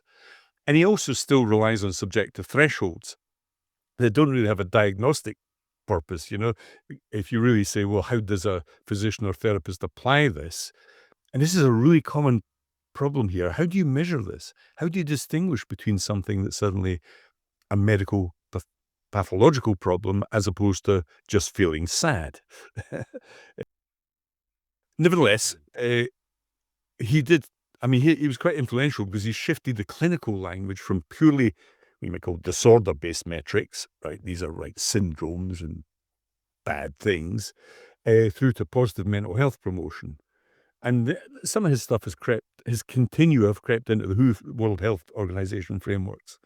And he also still relies on subjective thresholds that don't really have a diagnostic purpose, you know. If you really say, well, how does a physician or therapist apply this? And this is a really common problem here. How do you measure this? How do you distinguish between something that's suddenly a medical pathological problem as opposed to just feeling sad? Nevertheless, he was quite influential because he shifted the clinical language from purely, we might call disorder-based metrics, right? These are like syndromes and bad things, through to positive mental health promotion. And some of his stuff has crept into the WHO World Health Organization frameworks,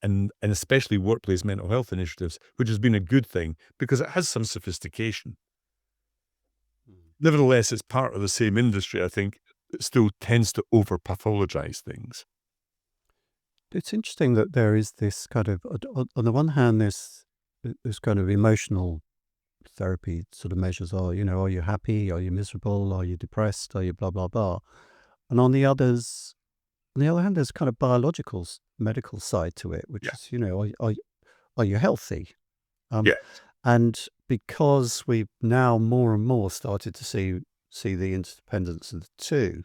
and especially workplace mental health initiatives, which has been a good thing because it has some sophistication. Nevertheless, it's part of the same industry, I think. It still tends to over-pathologize things. It's interesting that there is this kind of, on the one hand, this kind of emotional therapy sort of measures are, are you happy? Are you miserable? Are you depressed? Are you blah, blah, blah? And on the other hand, there's kind of biological, medical side to it, which is, are you healthy? Yeah. And because we've now more and more started to see the interdependence of the two,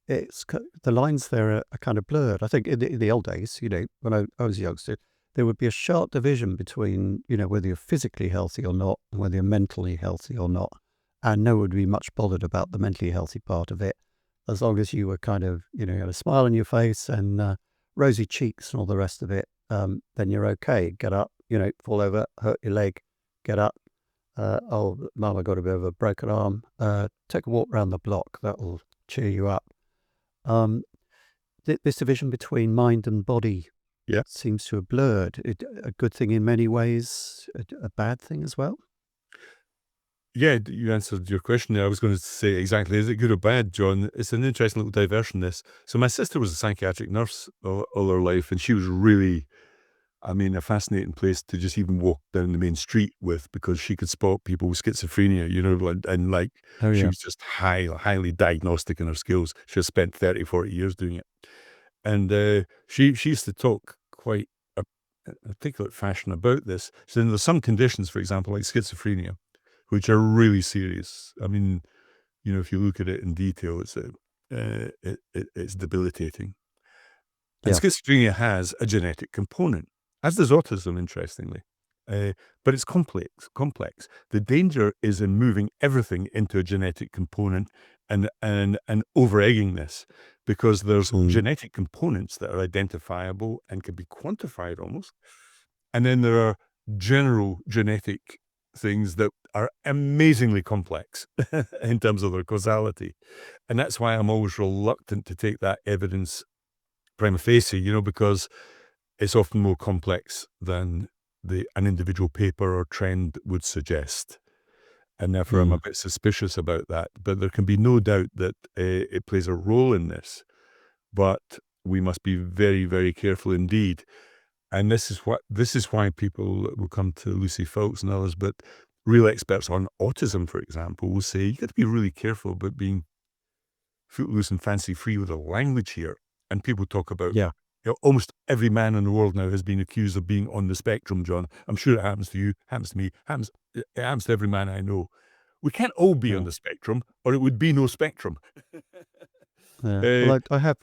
the lines there are kind of blurred. I think in the old days, when I was a youngster, there would be a sharp division between, whether you're physically healthy or not, and whether you're mentally healthy or not. And no one would be much bothered about the mentally healthy part of it, as long as you were kind of, you had a smile on your face and rosy cheeks and all the rest of it, then you're okay. Get up, fall over, hurt your leg, get up. Oh, Mum, I got a bit of a broken arm. Take a walk around the block. That'll cheer you up. This division between mind and body seems to have blurred. A good thing in many ways, a bad thing as well. Yeah, you answered your question there. I was going to say exactly, is it good or bad, John? It's an interesting little diversion, this. So my sister was a psychiatric nurse all her life, and she was really, a fascinating place to just even walk down the main street with, because she could spot people with schizophrenia, she was just highly diagnostic in her skills. She had spent 30, 40 years doing it. And she used to talk quite a particular fashion about this. So there's some conditions, for example, like schizophrenia, which are really serious. If you look at it in detail, it's debilitating. And schizophrenia has a genetic component, as does autism, interestingly. But it's complex. The danger is in moving everything into a genetic component and over-egging this, because there's genetic components that are identifiable and can be quantified almost. And then there are general genetic things that are amazingly complex in terms of their causality. And that's why I'm always reluctant to take that evidence prima facie, because it's often more complex than an individual paper or trend would suggest. And therefore I'm a bit suspicious about that. But there can be no doubt that it plays a role in this. But we must be very, very careful indeed. And this is why people will come to Lucy Foulkes and others, but real experts on autism, for example, will say you got to be really careful about being footloose and fancy free with the language here. And people talk about, almost every man in the world now has been accused of being on the spectrum, John. I'm sure it happens to you, happens to me, it happens to every man I know. We can't all be on the spectrum, or it would be no spectrum. Well, I have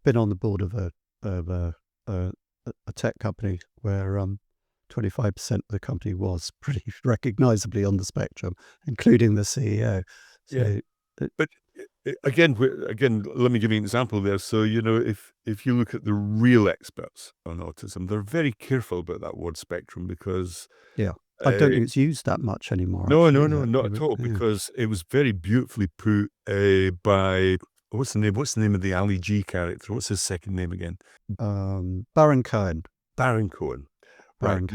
been on the board of a tech company where 25% of the company was pretty recognizably on the spectrum, including the CEO. So, but again, let me give you an example there. So, if you look at the real experts on autism, they're very careful about that word spectrum, because I don't think it's used that much anymore. No, not at all, because it was very beautifully put by, what's the name of the Ali G character? What's his second name again? Baron Cohen. Right.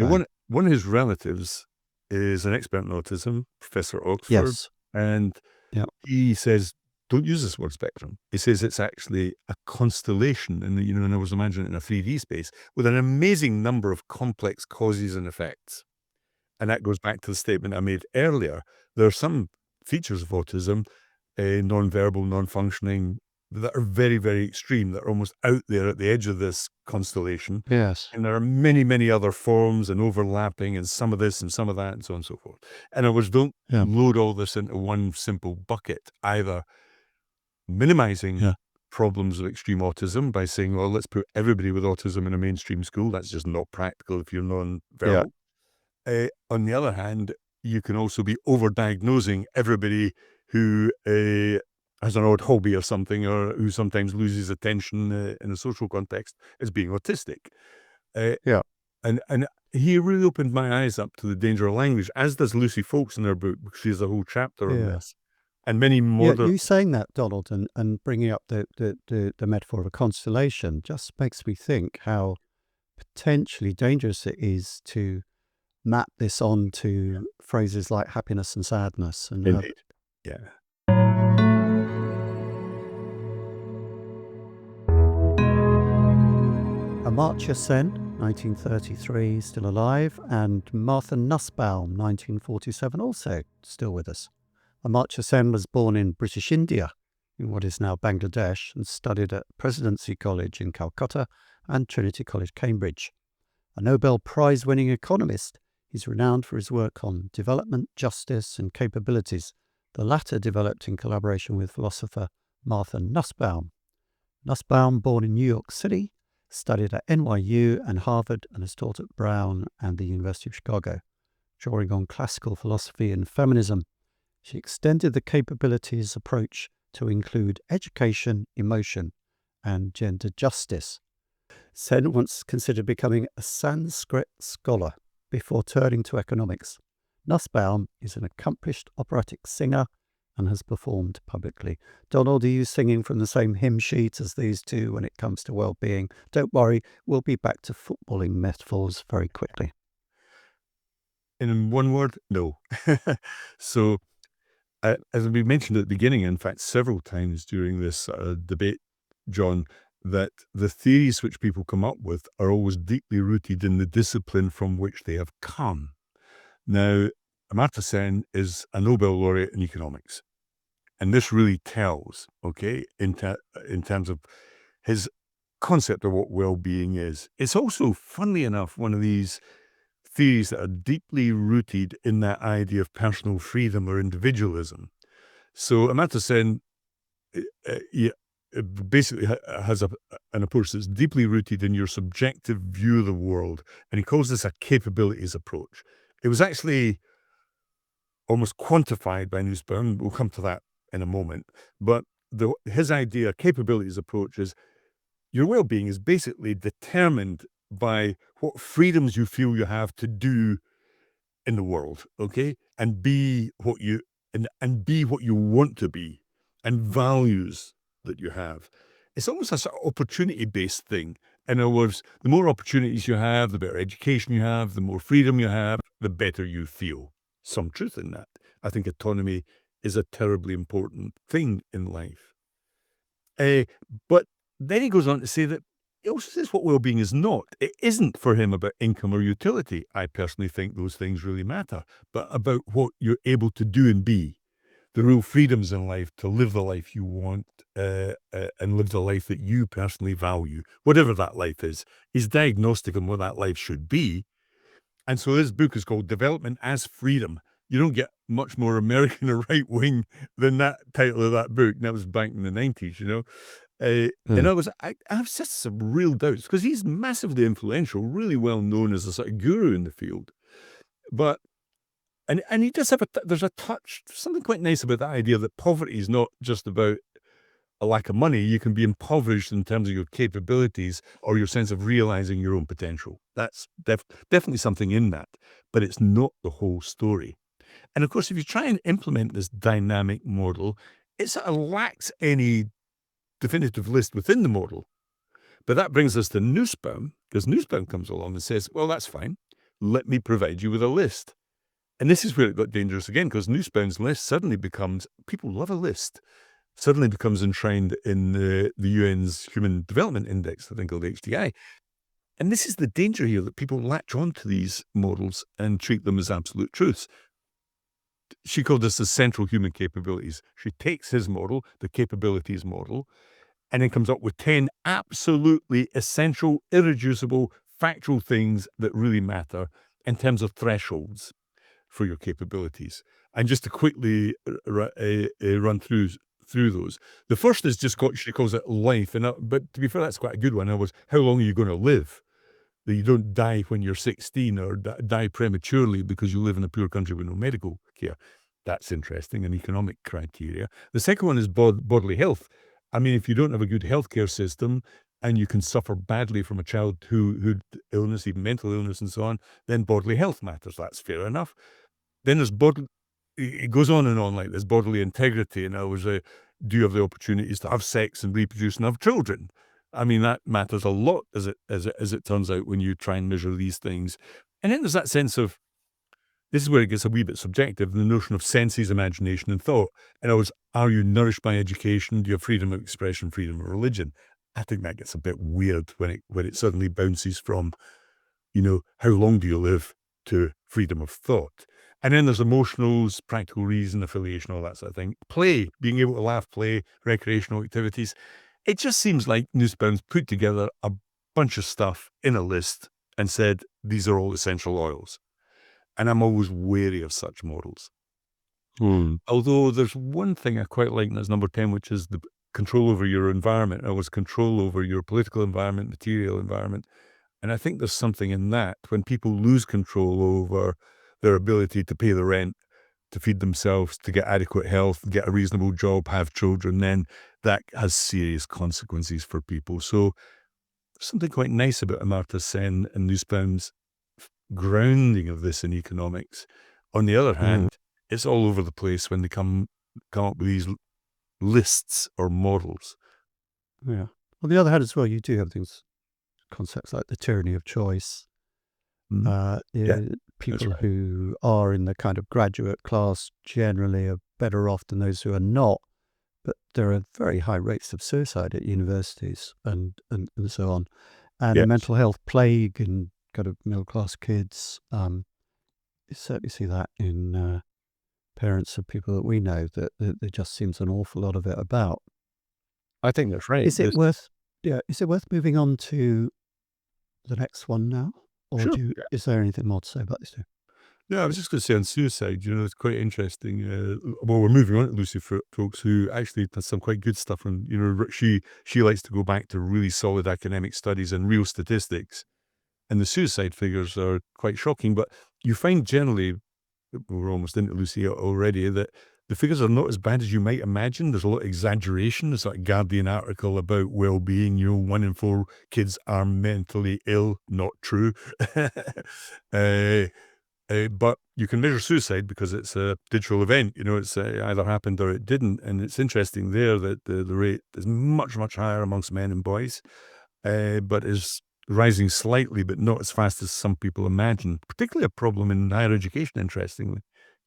One of his relatives is an expert in autism, Professor Oxford. Yes. And he says, don't use this word spectrum. He says it's actually a constellation, and I was imagining in a 3D space with an amazing number of complex causes and effects. And that goes back to the statement I made earlier. There are some features of autism, non-verbal, non-functioning, that are very, very extreme, that are almost out there at the edge of this constellation. Yes. And there are many, many other forms and overlapping and some of this and some of that and so on and so forth. In other words, don't load all this into one simple bucket, either minimizing problems of extreme autism by saying, well, let's put everybody with autism in a mainstream school. That's just not practical if you're non-verbal. On the other hand, you can also be over-diagnosing everybody who has an odd hobby or something, or who sometimes loses attention in a social context as being autistic. And he really opened my eyes up to the danger of language, as does Lucy Foulkes in her book, because she has a whole chapter on this. And many more. You saying that, Donald, and bringing up the metaphor of a constellation just makes me think how potentially dangerous it is to map this onto phrases like happiness and sadness. And Indeed. Amartya Sen, 1933, still alive, and Martha Nussbaum, 1947, also still with us. Amartya Sen was born in British India, in what is now Bangladesh, and studied at Presidency College in Calcutta and Trinity College, Cambridge. A Nobel Prize-winning economist, he's renowned for his work on development, justice, and capabilities, the latter developed in collaboration with philosopher Martha Nussbaum. Nussbaum, born in New York City, studied at NYU and Harvard, and has taught at Brown and the University of Chicago. Drawing on classical philosophy and feminism, she extended the capabilities approach to include education, emotion, and gender justice. Sen once considered becoming a Sanskrit scholar before turning to economics. Nussbaum is an accomplished operatic singer and has performed publicly. Donald, are you singing from the same hymn sheet as these two when it comes to well-being? Don't worry, we'll be back to footballing metaphors very quickly. In one word, no. So, as we mentioned at the beginning, in fact, several times during this debate, John, that the theories which people come up with are always deeply rooted in the discipline from which they have come. Now, Amartya Sen is a Nobel laureate in economics. And this really tells, in terms of his concept of what well-being is. It's also, funnily enough, one of these theories that are deeply rooted in that idea of personal freedom or individualism. So Amartya Sen basically has an approach that's deeply rooted in your subjective view of the world, and he calls this a capabilities approach. It was actually almost quantified by Nussbaum. We'll come to that in a moment. But his idea, capabilities approach, is your well-being is basically determined by what freedoms you feel you have to do in the world, and be what you and be what you want to be, and values that you have. It's almost a sort of opportunity-based thing. In other words, the more opportunities you have, the better education you have, the more freedom you have, the better you feel. Some truth in that. I think autonomy is a terribly important thing in life. But then he goes on to say that he also says what well-being is not. It isn't for him about income or utility. I personally think those things really matter, but about what you're able to do and be. The real freedoms in life to live the life you want and live the life that you personally value, whatever that life is. He's diagnostic on what that life should be. And so this book is called Development as Freedom. You don't get much more American or right-wing than that title of that book. And that was back in the 90s, And I have just some real doubts, because he's massively influential, really well known as a sort of guru in the field. But And he does have there's a touch, something quite nice about that idea that poverty is not just about a lack of money. You can be impoverished in terms of your capabilities or your sense of realizing your own potential. That's definitely something in that, but it's not the whole story. And of course, if you try and implement this dynamic model, it sort of lacks any definitive list within the model. But that brings us to Nussbaum, because Nussbaum comes along and says, well, that's fine. Let me provide you with a list. And this is where it got dangerous again, because Nussbaum's list suddenly becomes, people love a list, suddenly becomes enshrined in the UN's Human Development Index, I think called HDI. And this is the danger here, that people latch onto these models and treat them as absolute truths. She called this the central human capabilities. She takes his model, the capabilities model, and then comes up with 10 absolutely essential, irreducible, factual things that really matter in terms of thresholds for your capabilities. And just to quickly run through those. The first is just she calls it life, but to be fair, that's quite a good one. How long are you going to live? That you don't die when you're 16 or die prematurely because you live in a poor country with no medical care. That's interesting, an economic criteria. The second one is bodily health. I mean, if you don't have a good healthcare system and you can suffer badly from a childhood illness, even mental illness and so on, then bodily health matters. That's fair enough. Then there's it goes on and on like this, bodily integrity. In other words, do you have the opportunities to have sex and reproduce and have children? I mean, that matters a lot as it turns out when you try and measure these things. And then there's that sense of, this is where it gets a wee bit subjective, the notion of senses, imagination, and thought. In other words, are you nourished by education? Do you have freedom of expression, freedom of religion? I think that gets a bit weird when it suddenly bounces from, how long do you live, to freedom of thought. And then there's emotionals, practical reason, affiliation, all that sort of thing. Play, being able to laugh, play, recreational activities. It just seems like Nussbaum's put together a bunch of stuff in a list and said, these are all essential oils. And I'm always wary of such models. Although there's one thing I quite like, and that's number 10, which is the control over your environment. It was control over your political environment, material environment. And I think there's something in that. When people lose control over their ability to pay the rent, to feed themselves, to get adequate health, get a reasonable job, have children, then that has serious consequences for people. So there's something quite nice about Amartya Sen and Nussbaum's grounding of this in economics. On the other hand, it's all over the place when they come up with these lists or models. Yeah. On the other hand as well, you do have concepts like the tyranny of choice. People right. who are in the kind of graduate class generally are better off than those who are not. But there are very high rates of suicide at universities and so on. And Yes. mental health plague in kind of middle-class kids. You certainly see that in parents of people that we know, that there just seems an awful lot of it about. I think that's right. Is it worth moving on to the next one now? Or Sure. Is there anything more to say about this too? Yeah, I was just going to say on suicide, it's quite interesting. We're moving on to Lucy Foulkes, who actually has some quite good stuff. And, she likes to go back to really solid academic studies and real statistics. And the suicide figures are quite shocking. But you find generally, we're almost into Lucy already, that the figures are not as bad as you might imagine. There's a lot of exaggeration. There's like a Guardian article about well-being. 1 in 4 kids are mentally ill. Not true. But you can measure suicide because it's a digital event. It's either happened or it didn't. And it's interesting there that the rate is much, much higher amongst men and boys, but is rising slightly, but not as fast as some people imagine. Particularly a problem in higher education, interestingly,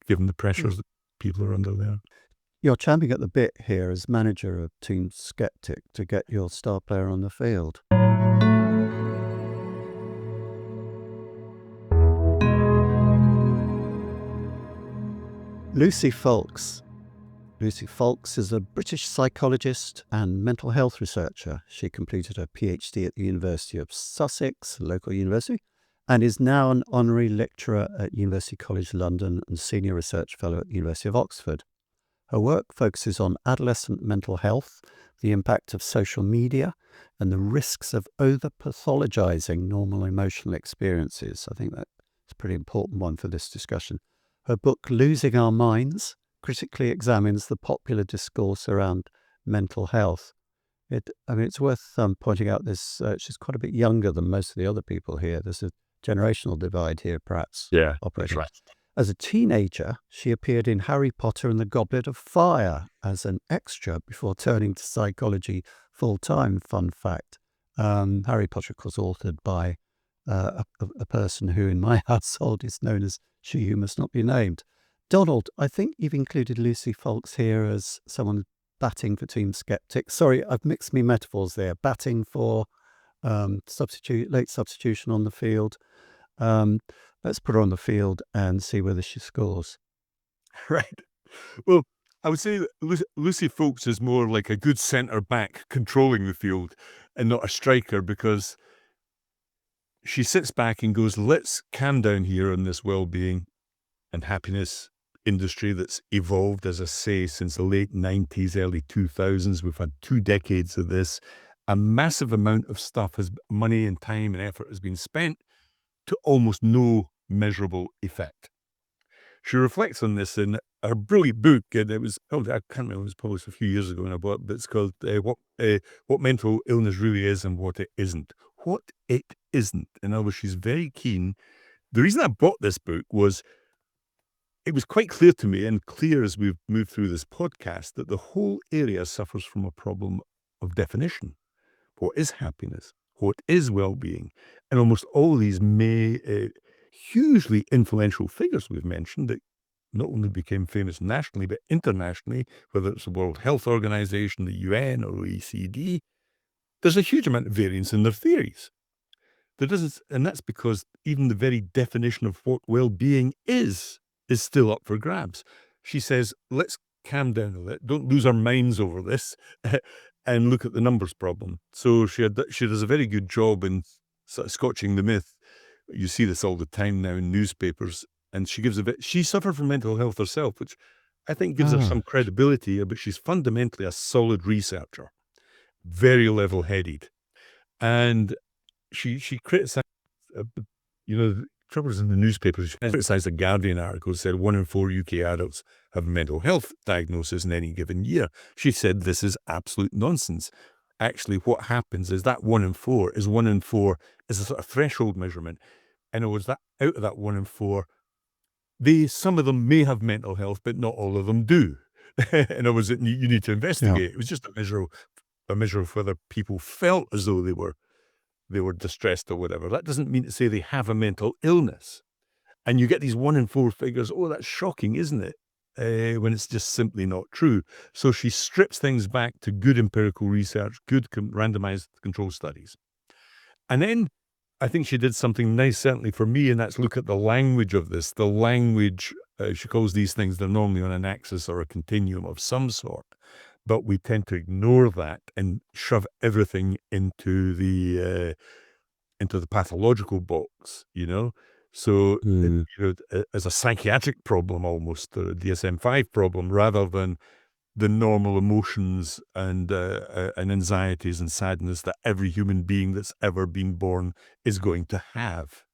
given the pressures that people are under there. You're champing at the bit here as manager of Team Skeptic to get your star player on the field. Lucy Foulkes. Lucy Foulkes is a British psychologist and mental health researcher. She completed her PhD at the University of Sussex, a local university, and is now an honorary lecturer at University College London and senior research fellow at the University of Oxford. Her work focuses on adolescent mental health, the impact of social media, and the risks of over-pathologizing normal emotional experiences. I think that's a pretty important one for this discussion. Her book, Losing Our Minds, critically examines the popular discourse around mental health. It's worth pointing out this. She's quite a bit younger than most of the other people here. There's a generational divide here, perhaps. Yeah, operating. that's right. As a teenager, she appeared in Harry Potter and the Goblet of Fire as an extra before turning to psychology full-time. Fun fact. Harry Potter, of course, authored by a person who in my household is known as She Who Must Not Be Named. Donald, I think you've included Lucy Foulkes here as someone batting for Team Skeptic. Sorry, I've mixed me metaphors there. Batting for late substitution on the field. Let's put her on the field and see whether she scores. Right. Well, I would say that Lucy Foulkes is more like a good centre back controlling the field and not a striker, because she sits back and goes, let's calm down here on this well-being and happiness industry that's evolved, as I say, since the late 90s, early 2000s. We've had 2 decades of this. A massive amount of stuff, money and time and effort has been spent to almost no measurable effect. She reflects on this in a brilliant book, and it was, I can't remember, it was published a few years ago in a book, but it's called What Mental Illness Really Is and What It Isn't. What it isn't. In other words, she's very keen. The reason I bought this book was it was quite clear to me, and clear as we've moved through this podcast, that the whole area suffers from a problem of definition. What is happiness? What is well-being? And almost all these hugely influential figures we've mentioned that not only became famous nationally, but internationally, whether it's the World Health Organization, the UN, or OECD, there's a huge amount of variance in their theories. And that's because even the very definition of what well-being is still up for grabs. She says, let's calm down a little, don't lose our minds over this, and look at the numbers problem. So she does a very good job in sort of scotching the myth. You see this all the time now in newspapers, and she suffered from mental health herself, which I think gives her some credibility, but she's fundamentally a solid researcher, very level-headed. And she criticized, troubles in the newspapers. She criticized a Guardian article that said 1 in 4 UK adults have a mental health diagnosis in any given year. She said this is absolute nonsense. Actually, what happens is that 1 in 4 is a sort of threshold measurement. In other words, that out of that 1 in 4, some of them may have mental health, but not all of them do. In other words, you need to investigate. Yeah. It was just a measure of whether people felt as though they were distressed or whatever. That doesn't mean to say they have a mental illness. And you get these 1 in 4 figures. Oh, that's shocking, isn't it? When it's just simply not true. So she strips things back to good empirical research, good randomized control studies. And then I think she did something nice, certainly for me, and that's look at the language of this. The language, she calls these things, they're normally on an axis or a continuum of some sort. But we tend to ignore that and shove everything into the pathological box, So, as a psychiatric problem almost, or a DSM-5 problem, rather than the normal emotions and anxieties and sadness that every human being that's ever been born is going to have.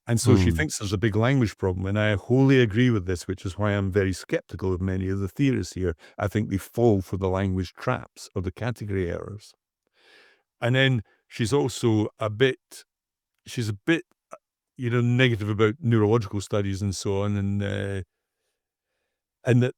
And so she thinks there's a big language problem, and I wholly agree with this, which is why I'm very skeptical of many of the theories here. I think they fall for the language traps or the category errors. And then she's also a bit negative about neurological studies and so on, and that,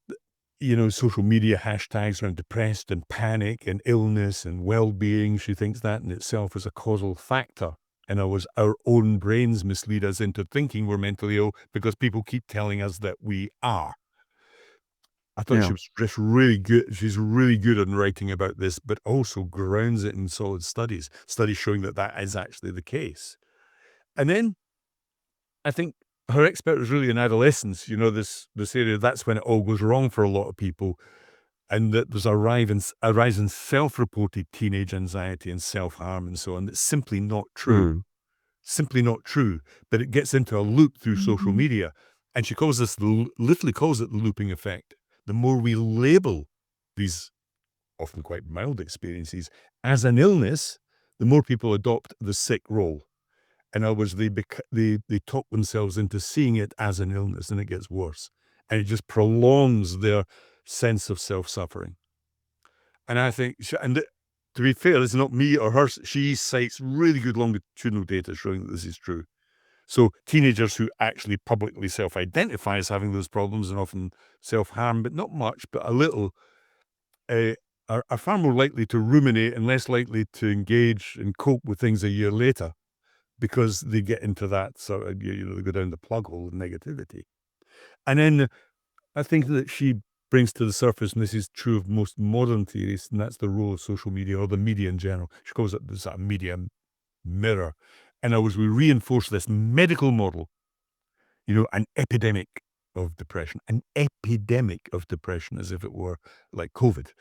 social media hashtags around depressed and panic and illness and well-being. She thinks that in itself is a causal factor. In other words, our own brains mislead us into thinking we're mentally ill because people keep telling us that we are. I thought she was just really good. She's really good at writing about this, but also grounds it in solid studies showing that is actually the case. And then I think her expert was really in adolescence, this area. That's when it all goes wrong for a lot of people. And that there's a rise in self-reported teenage anxiety and self-harm and so on. That's simply not true. Simply not true. But it gets into a loop through social media. And she literally calls it the looping effect. The more we label these often quite mild experiences as an illness, the more people adopt the sick role. In other words, they talk themselves into seeing it as an illness, and it gets worse. And it just prolongs their sense of self-suffering. And I think, to be fair, it's not me or her, she cites really good longitudinal data showing that this is true. So teenagers who actually publicly self-identify as having those problems and often self-harm, but not much, but a little, are far more likely to ruminate and less likely to engage and cope with things a year later, because they get into that sort of, they go down the plug hole of negativity. And then I think that she brings to the surface, and this is true of most modern theories, and that's the role of social media or the media in general. She calls it the sort of media mirror. In other words, we reinforce this medical model, an epidemic of depression, an epidemic of depression, as if it were like COVID.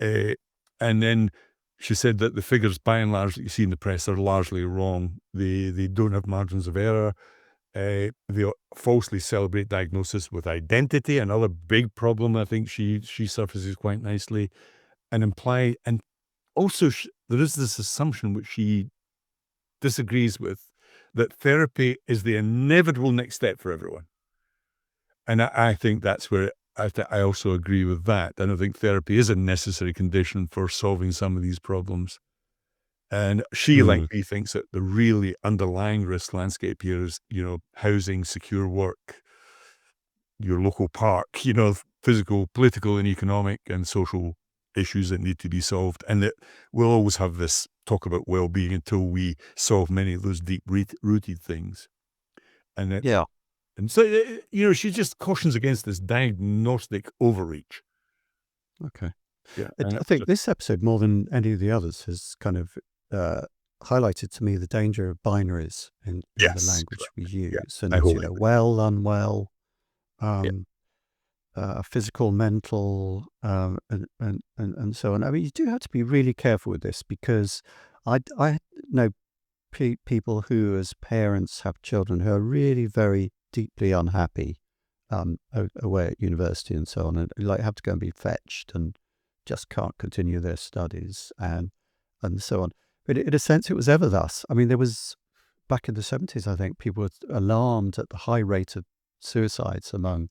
And then she said that the figures, by and large, that you see in the press are largely wrong. They don't have margins of error. They falsely celebrate diagnosis with identity, another big problem I think she surfaces quite nicely, and also there is this assumption which she disagrees with, that therapy is the inevitable next step for everyone. And I think that's where I also agree with that. I don't think therapy is a necessary condition for solving some of these problems. And she, like me, thinks that the really underlying risk landscape here is, housing, secure work, your local park, physical, political, and economic and social issues that need to be solved. And that we'll always have this talk about well-being until we solve many of those deep-rooted things. And and so, she just cautions against this diagnostic overreach. Okay. Yeah, I think this episode, more than any of the others, has kind of highlighted to me the danger of binaries in the language we use. I And, wholly agree. well, unwell, physical, mental, and so on. I mean, you do have to be really careful with this, because I know people who, as parents, have children who are really very deeply unhappy away at university and so on, and like have to go and be fetched and just can't continue their studies and so on. But in a sense, it was ever thus. I mean, there was, back in the 70s, I think, people were alarmed at the high rate of suicides among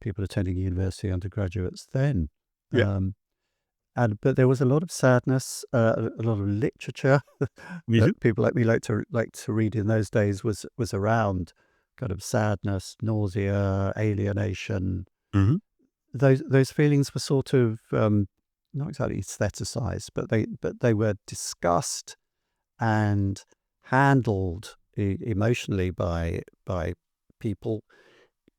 people attending university, undergraduates then. Yeah. But there was a lot of sadness, a lot of literature that people like me like to read in those days was around kind of sadness, nausea, alienation. Mm-hmm. Those feelings were sort of not exactly aestheticized, but they were discussed and handled emotionally by people,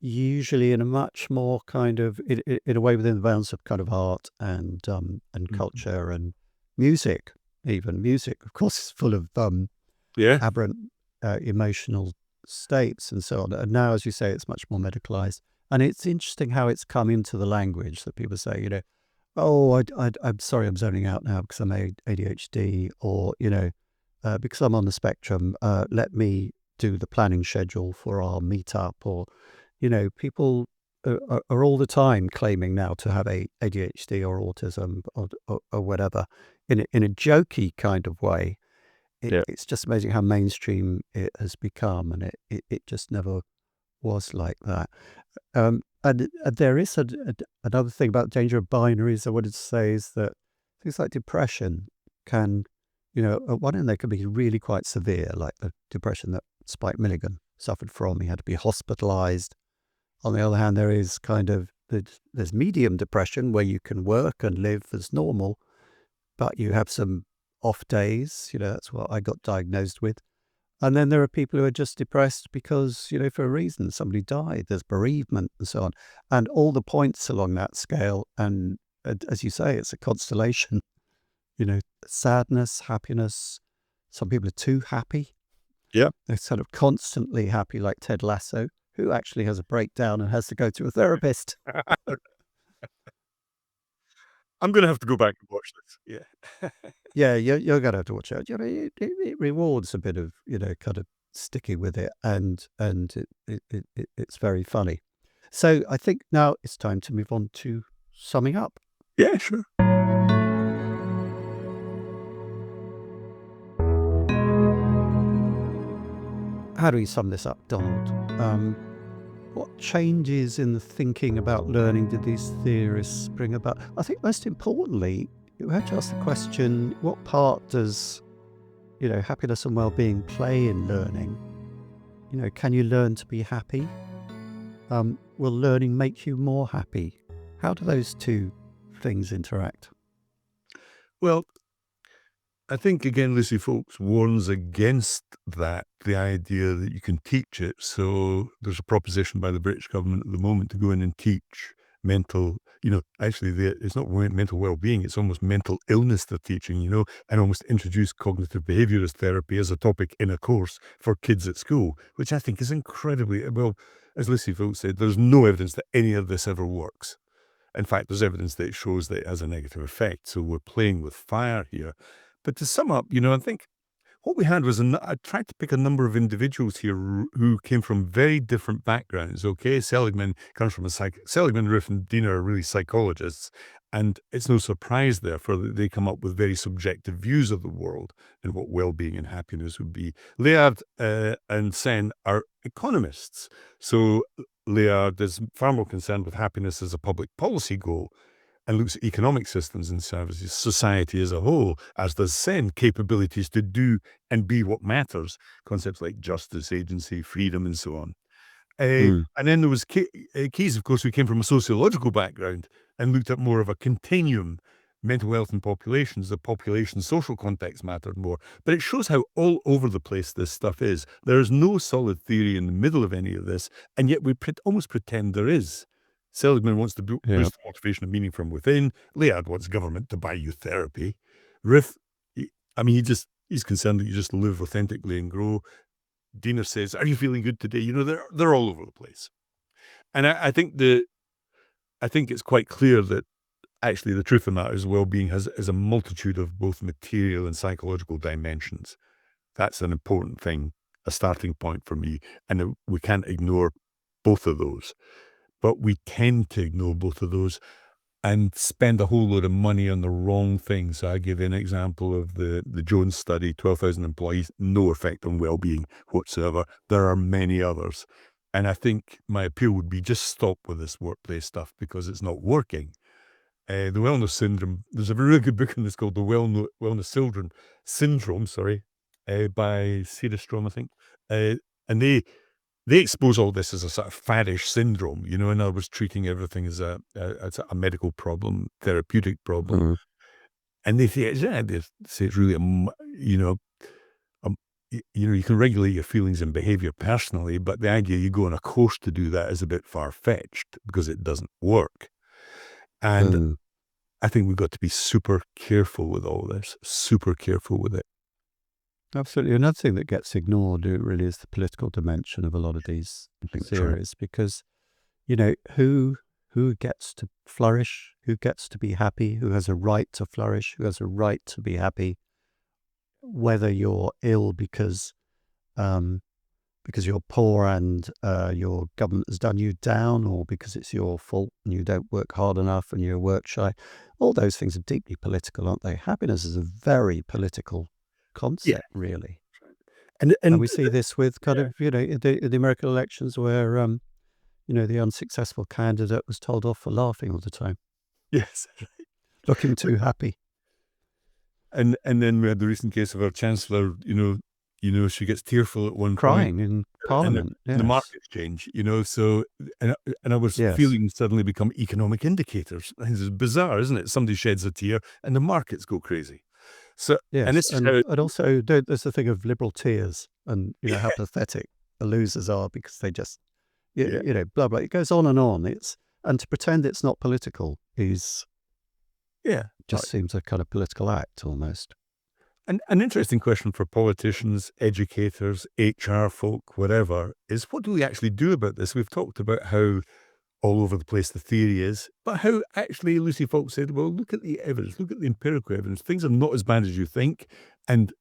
usually in a much more kind of in a way within the bounds of kind of art and culture and music. Even music, of course, is full of aberrant emotional states and so on. And now, as you say, it's much more medicalized. And it's interesting how it's come into the language, that people say, oh, I'm sorry, I'm zoning out now because I'm ADHD, or because I'm on the spectrum. Let me do the planning schedule for our meetup, or people are all the time claiming now to have ADHD or autism or whatever in a jokey kind of way. It's just amazing how mainstream it has become, and it just never was like that. And there is another thing about the danger of binaries I wanted to say, is that things like depression can, at one end they can be really quite severe, like the depression that Spike Milligan suffered from. He had to be hospitalized. On the other hand, there is there's medium depression where you can work and live as normal, but you have some off days. That's what I got diagnosed with. And then there are people who are just depressed because, for a reason, somebody died, there's bereavement and so on. And all the points along that scale, and as you say, it's a constellation, sadness, happiness. Some people are too happy. Yeah. They're sort of constantly happy, like Ted Lasso, who actually has a breakdown and has to go to a therapist. I'm going to have to go back and watch this. Yeah. Yeah, you're going to have to watch it. It rewards a bit of, kind of sticking with it, and it's very funny. So I think now it's time to move on to summing up. Yeah, sure. How do we sum this up, Donald? What changes in the thinking about learning did these theorists bring about? I think most importantly, you have to ask the question, what part does, happiness and well-being play in learning? Can you learn to be happy? Will learning make you more happy? How do those two things interact? Well, I think, again, Lucy Foulkes warns against that, the idea that you can teach it. So there's a proposition by the British government at the moment to go in and teach mental, actually it's not mental well-being, it's almost mental illness they're teaching, and almost introduce cognitive behaviorist therapy as a topic in a course for kids at school, which I think is incredibly, well, as Lucy Foulkes said, there's no evidence that any of this ever works. In fact, there's evidence that it shows that it has a negative effect. So we're playing with fire here. But to sum up, I think what we had was I tried to pick a number of individuals here who came from very different backgrounds. Okay, Seligman comes from Seligman, Ryff, and Diener are really psychologists, and it's no surprise, therefore, that they come up with very subjective views of the world and what well-being and happiness would be. Layard and Sen are economists, so Layard is far more concerned with happiness as a public policy goal and looks at economic systems and services, society as a whole, as does Sen, capabilities to do and be what matters, concepts like justice, agency, freedom, and so on. And then there was Keyes, of course, who came from a sociological background and looked at more of a continuum, mental health and populations. The population social context mattered more. But it shows how all over the place this stuff is. There is no solid theory in the middle of any of this, and yet we almost pretend there is. Seligman wants to boost the motivation of meaning from within. Layard wants government to buy you therapy. Ryff, he's concerned that you just live authentically and grow. Diener says, "Are you feeling good today?" They're all over the place. And I think it's quite clear that actually the truth of the matter is well-being has a multitude of both material and psychological dimensions. That's an important thing, a starting point for me. And we can't ignore both of those. But we tend to ignore both of those and spend a whole load of money on the wrong things. So I give you an example of the Jones study, 12,000 employees, no effect on well-being whatsoever. There are many others. And I think my appeal would be just stop with this workplace stuff because it's not working. The wellness syndrome, there's a really good book on this called The Wellness Syndrome, by Seligman, I think. And they expose all this as a sort of faddish syndrome, in other words, treating everything as a medical problem, therapeutic problem. And they say it's really, you can regulate your feelings and behavior personally, but the idea you go on a course to do that is a bit far-fetched because it doesn't work. And I think we've got to be super careful with all this, super careful with it. Absolutely. Another thing that gets ignored really is the political dimension of a lot of these theories, because, who gets to flourish, who gets to be happy, who has a right to flourish, who has a right to be happy, whether you're ill because you're poor and your government has done you down, or because it's your fault and you don't work hard enough and you're work shy. All those things are deeply political, aren't they? Happiness is a very political concept, really. And we see this with kind of, the American elections where, the unsuccessful candidate was told off for laughing all the time. Yes. Looking too happy. And then we had the recent case of our chancellor, she gets tearful at one crying point. in Parliament. The markets change, so, and our feelings suddenly become economic indicators. This is bizarre, isn't it? Somebody sheds a tear and the markets go crazy. So, yes, and also there's the thing of liberal tears and, how pathetic the losers are because they just, blah, blah. It goes on. And to pretend it's not political is, seems a kind of political act almost. And an interesting question for politicians, educators, HR folk, whatever, is what do we actually do about this? We've talked about how all over the place the theory is, but how actually Lucy Foulkes said, well, look at the evidence, look at the empirical evidence. Things are not as bad as you think, and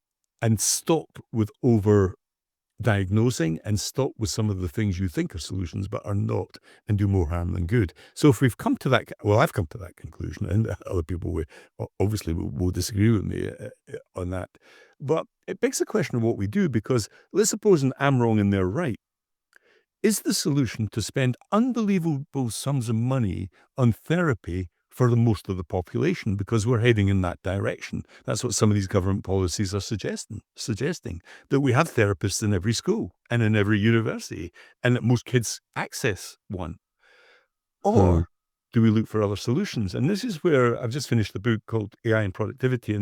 stop with over-diagnosing and stop with some of the things you think are solutions but are not, and do more harm than good. So if we've come to that, I've come to that conclusion, and other people obviously will disagree with me on that. But it begs the question of what we do, because let's suppose I'm wrong and they're right. Is the solution to spend unbelievable sums of money on therapy for the most of the population, because we're heading in that direction? That's what some of these government policies are suggesting, that we have therapists in every school and in every university, and that most kids access one. Or do we look for other solutions? And this is where I've just finished the book called AI and Productivity,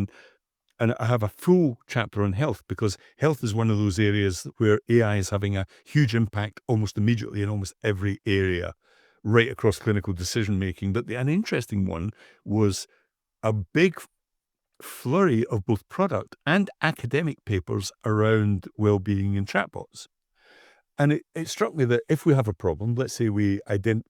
and I have a full chapter on health, because health is one of those areas where AI is having a huge impact almost immediately in almost every area right across clinical decision making. But an interesting one was a big flurry of both product and academic papers around well-being in chatbots. And it struck me that if we have a problem, let's say we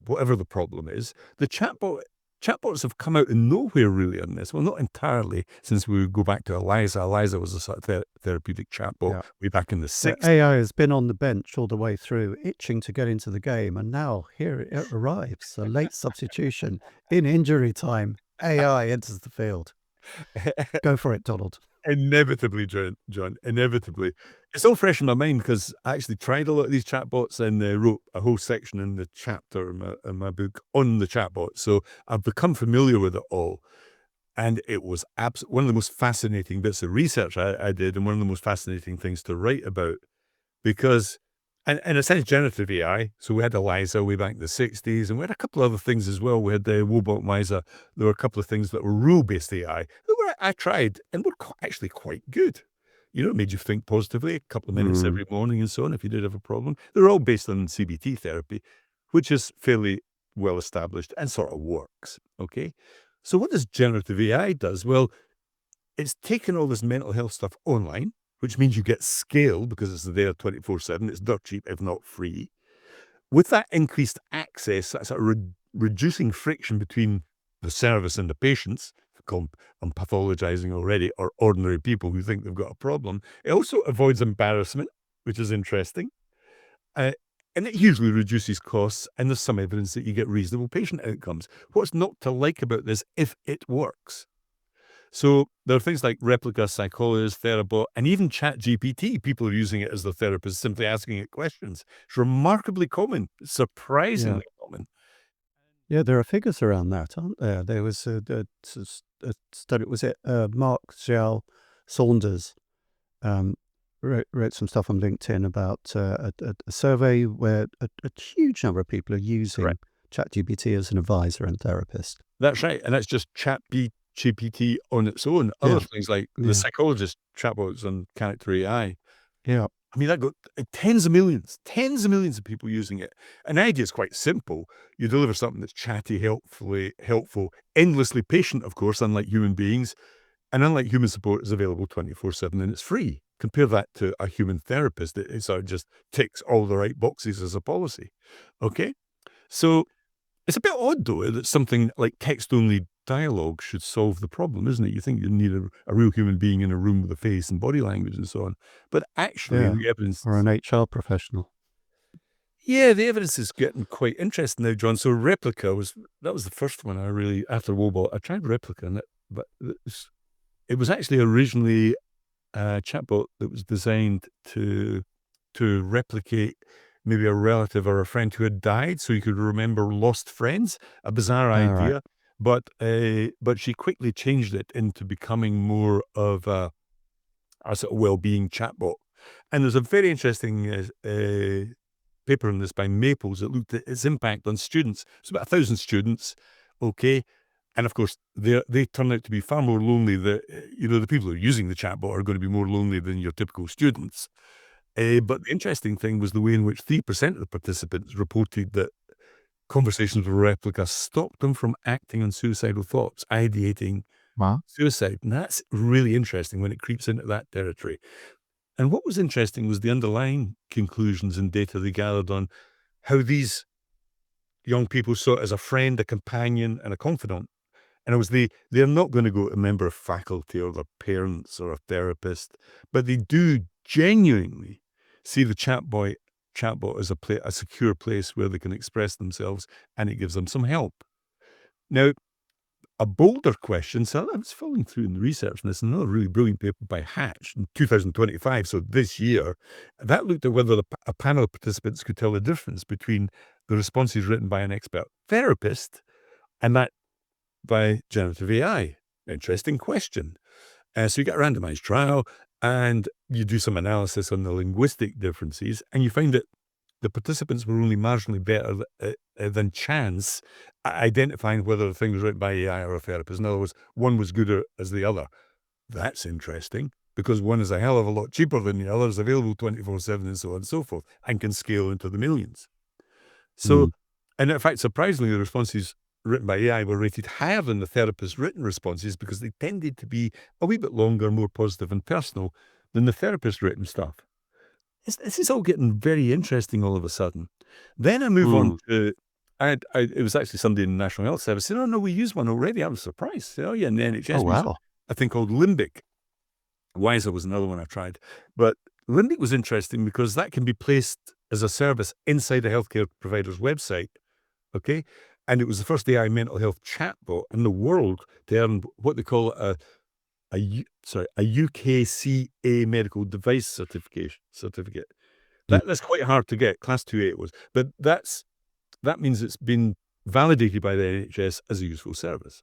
whatever the problem is, the chatbots have come out of nowhere really on this. Well, not entirely, since we go back to Eliza. Eliza was a sort of therapeutic chatbot way back in the 60s. AI has been on the bench all the way through, itching to get into the game, and now here it arrives, a late substitution in injury time. AI enters the field. Go for it, Donald. Inevitably, John, inevitably. It's all fresh in my mind because I actually tried a lot of these chatbots and wrote a whole section in the chapter in my book on the chatbot. So I've become familiar with it all. And it was one of the most fascinating bits of research I did, and one of the most fascinating things to write about. Because, and in a sense, generative AI, so we had Eliza way back in the 60s, and we had a couple of other things as well. We had the Wobot-Miza. There were a couple of things that were rule-based AI that I tried and were actually quite good. You know, it made you think positively, a couple of minutes every morning and so on, if you did have a problem. They're all based on CBT therapy, which is fairly well established and sort of works, okay? So what does generative AI does? Well, it's taken all this mental health stuff online, which means you get scale because it's there 24/7. It's dirt cheap, if not free. With that increased access, that's reducing friction between the service and the patients. I'm pathologizing already, or ordinary people who think they've got a problem. It also avoids embarrassment, which is interesting. And it usually reduces costs, and there's some evidence that you get reasonable patient outcomes. What's not to like about this if it works? So there are things like Replica, Psychologist, Therabot, and even ChatGPT. People are using it as their therapist, simply asking it questions. It's remarkably common, surprisingly common. Yeah, there are figures around that, aren't there? There was a study, was it Mark Xiao Saunders wrote some stuff on LinkedIn about a survey where a huge number of people are using ChatGPT as an advisor and therapist. That's right, and that's just ChatGPT on its own. Other things like the Psychologist chatbots and Character AI. Yeah. I mean, that got tens of millions of people using it. And the idea is quite simple. You deliver something that's chatty, helpful, endlessly patient, of course, unlike human beings. And unlike human support, is available 24/7 and it's free. Compare that to a human therapist. It sort of just ticks all the right boxes as a policy. Okay? So it's a bit odd, though, that something like text-only dialogue should solve the problem, isn't it? You think you need a real human being in a room with a face and body language and so on. But actually, the evidence... Or an HR professional. Yeah, the evidence is getting quite interesting now, John. So Replica was the first one I really, after Wobot, I tried Replica, but it was actually originally a chatbot that was designed to replicate maybe a relative or a friend who had died, so you could remember lost friends. A bizarre idea, but she quickly changed it into becoming more of a sort of well-being chatbot. And there's a very interesting paper on this by Maples that looked at its impact on students. It's about 1,000 students, okay? And of course, they turn out to be far more lonely. The people who are using the chatbot are going to be more lonely than your typical students. But the interesting thing was the way in which 3% of the participants reported that conversations with Replica stopped them from acting on suicidal thoughts, ideating suicide. And that's really interesting when it creeps into that territory. And what was interesting was the underlying conclusions and data they gathered on how these young people saw it as a friend, a companion, and a confidant. And it was they're not going to go to a member of faculty or their parents or a therapist, but they do genuinely see the chatbot as a secure place where they can express themselves, and it gives them some help. Now, a bolder question, so I was following through in the research on this, another really brilliant paper by Hatch in 2025, so this year, that looked at whether a panel of participants could tell the difference between the responses written by an expert therapist and that by generative AI. Interesting question. So you get a randomized trial and you do some analysis on the linguistic differences, and you find that the participants were only marginally better than chance at identifying whether the thing was written by AI or a therapist. In other words, one was gooder as the other. That's interesting, because one is a hell of a lot cheaper than the other, is available 24/7 and so on and so forth, and can scale into the millions. So And in fact, surprisingly, the responses written by AI were rated higher than the therapist's written responses because they tended to be a wee bit longer, more positive and personal than the therapist's written stuff. This is all getting very interesting all of a sudden. Then I move on to, it was actually somebody in the National Health Service said, oh no, we use one already. I was surprised. Oh yeah, in the NHS, we use a thing called Limbic. Wiser was another one I tried. But Limbic was interesting because that can be placed as a service inside a healthcare provider's website. Okay. And it was the first AI mental health chatbot in the world to earn what they call a UKCA medical device certificate. That's quite hard to get. Class 2A it was. But that means it's been validated by the NHS as a useful service.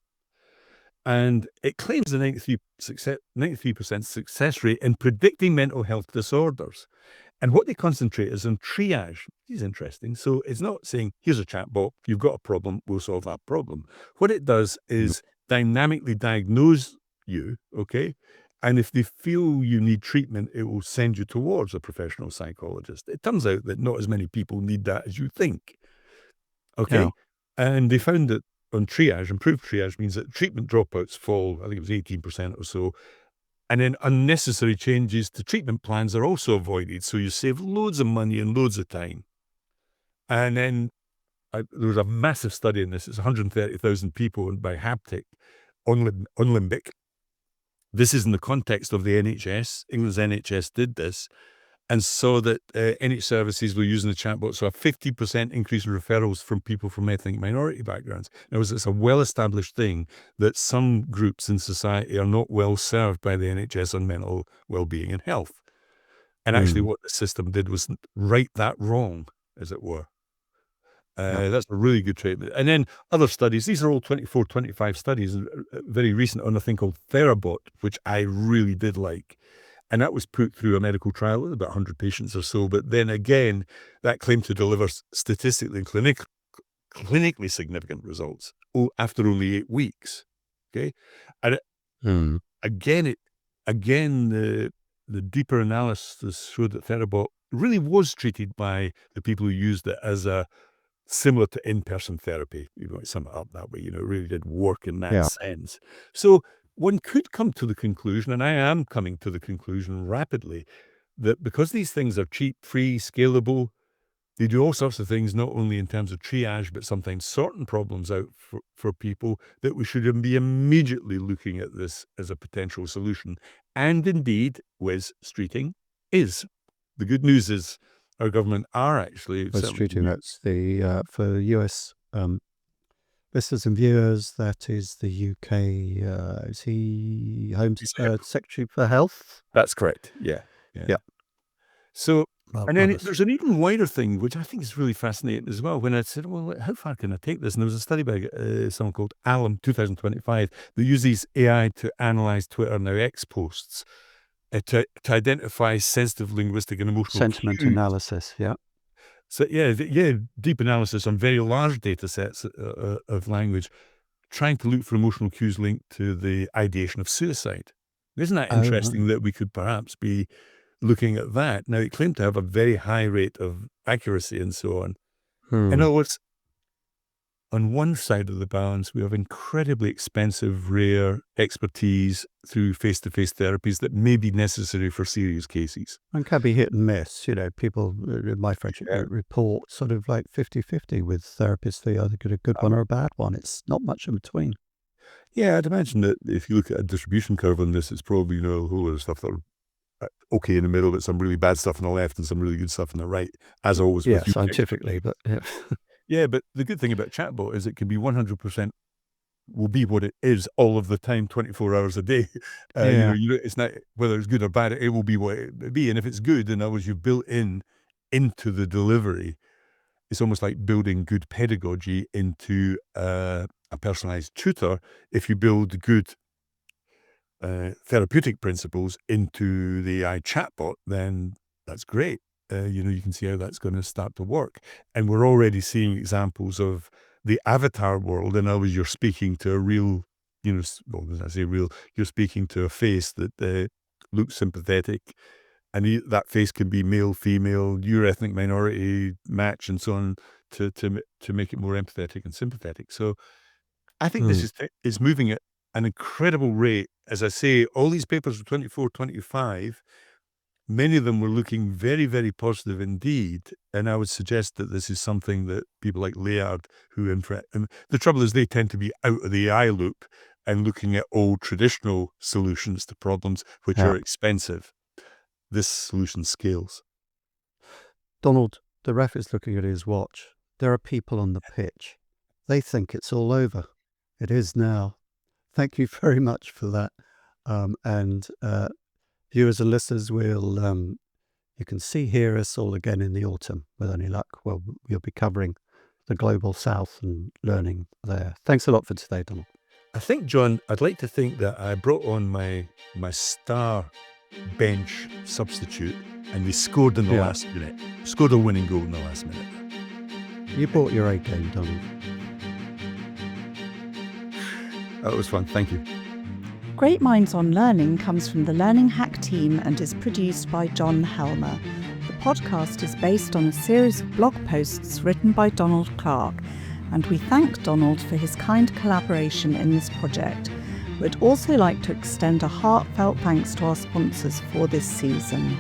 And it claims a 93% success rate in predicting mental health disorders. And what they concentrate is on triage. This is interesting. So it's not saying, here's a chatbot, you've got a problem, we'll solve that problem. What it does is dynamically diagnose you, okay? And if they feel you need treatment, it will send you towards a professional psychologist. It turns out that not as many people need that as you think, okay? Yeah. And they found that on triage, improved triage means that treatment dropouts fall, I think it was 18% or so. And then unnecessary changes to treatment plans are also avoided. So you save loads of money and loads of time. And then there was a massive study in this. It's 130,000 people by Haptic on Limbic. This is in the context of the NHS. England's NHS did this and saw that NHS services were using the chatbot. So a 50% increase in referrals from people from ethnic minority backgrounds. Now, it's a well-established thing that some groups in society are not well served by the NHS on mental well-being and health. And actually what the system did was right that wrong, as it were. That's a really good treatment. And then other studies, these are all 24, 25 studies, very recent on a thing called Therabot, which I really did like. And that was put through a medical trial with about 100 patients or so. But then again, that claimed to deliver statistically and clinically significant results after only 8 weeks. Okay. And again, the deeper analysis showed that Therabot really was treated by the people who used it as a similar to in-person therapy. You know, sum it up that way, it really did work in that sense. So one could come to the conclusion, and I am coming to the conclusion rapidly, that because these things are cheap, free, scalable, they do all sorts of things, not only in terms of triage, but sometimes sorting problems out for people, that we should be immediately looking at this as a potential solution. And indeed, Wes Streeting is. The good news is our government are actually... Wes Streeting, that's the, for US listeners and viewers, that is the UK, is he Home Secretary for Health? That's correct, yeah. So, and then there's an even wider thing, which I think is really fascinating as well. When I said, well, how far can I take this? And there was a study by someone called Alum, 2025, that uses AI to analyze Twitter and now X posts to identify sensitive linguistic and emotional sentiment cues. Analysis, yeah. So deep analysis on very large data sets of language, trying to look for emotional cues linked to the ideation of suicide. Isn't that interesting that we could perhaps be looking at that? Now, it claimed to have a very high rate of accuracy and so on. In other words, on one side of the balance, we have incredibly expensive, rare expertise through face-to-face therapies that may be necessary for serious cases. And can be hit and miss. People in my friendship group report sort of like 50-50 with therapists. They either get a good one or a bad one. It's not much in between. Yeah, I'd imagine that if you look at a distribution curve on this, it's probably, a whole lot of stuff that are okay in the middle, but some really bad stuff on the left and some really good stuff on the right, as always. Yeah, scientifically, but yeah. Yeah, but the good thing about chatbot is it can be 100% will be what it is all of the time, 24 hours a day. It's not whether it's good or bad, it will be what it will be. And if it's good, in other words, you've built into the delivery, it's almost like building good pedagogy into a personalized tutor. If you build good therapeutic principles into the AI chatbot, then that's great. You can see how that's going to start to work. And we're already seeing examples of the avatar world. In other words, you're speaking to a real, you're speaking to a face that looks sympathetic. And that face can be male, female, your ethnic minority match and so on, to make it more empathetic and sympathetic. So I think this is moving at an incredible rate. As I say, all these papers were 24, 25. Many of them were looking very, very positive indeed. And I would suggest that this is something that people like Layard, the trouble is they tend to be out of the AI loop and looking at old traditional solutions to problems which are expensive. This solution scales. Donald, the ref is looking at his watch. There are people on the pitch. They think it's all over. It is now. Thank you very much for that. And viewers and listeners, you can hear us all again in the autumn. With any luck, we'll be covering the global south and learning there. Thanks a lot for today, Donald. I think, John, I'd like to think that I brought on my star bench substitute and we scored in the last minute. Scored a winning goal in the last minute. You brought your A game, Donald. That was fun. Thank you. Great Minds on Learning comes from the Learning Hack team and is produced by John Helmer. The podcast is based on a series of blog posts written by Donald Clark, and we thank Donald for his kind collaboration in this project. We'd also like to extend a heartfelt thanks to our sponsors for this season.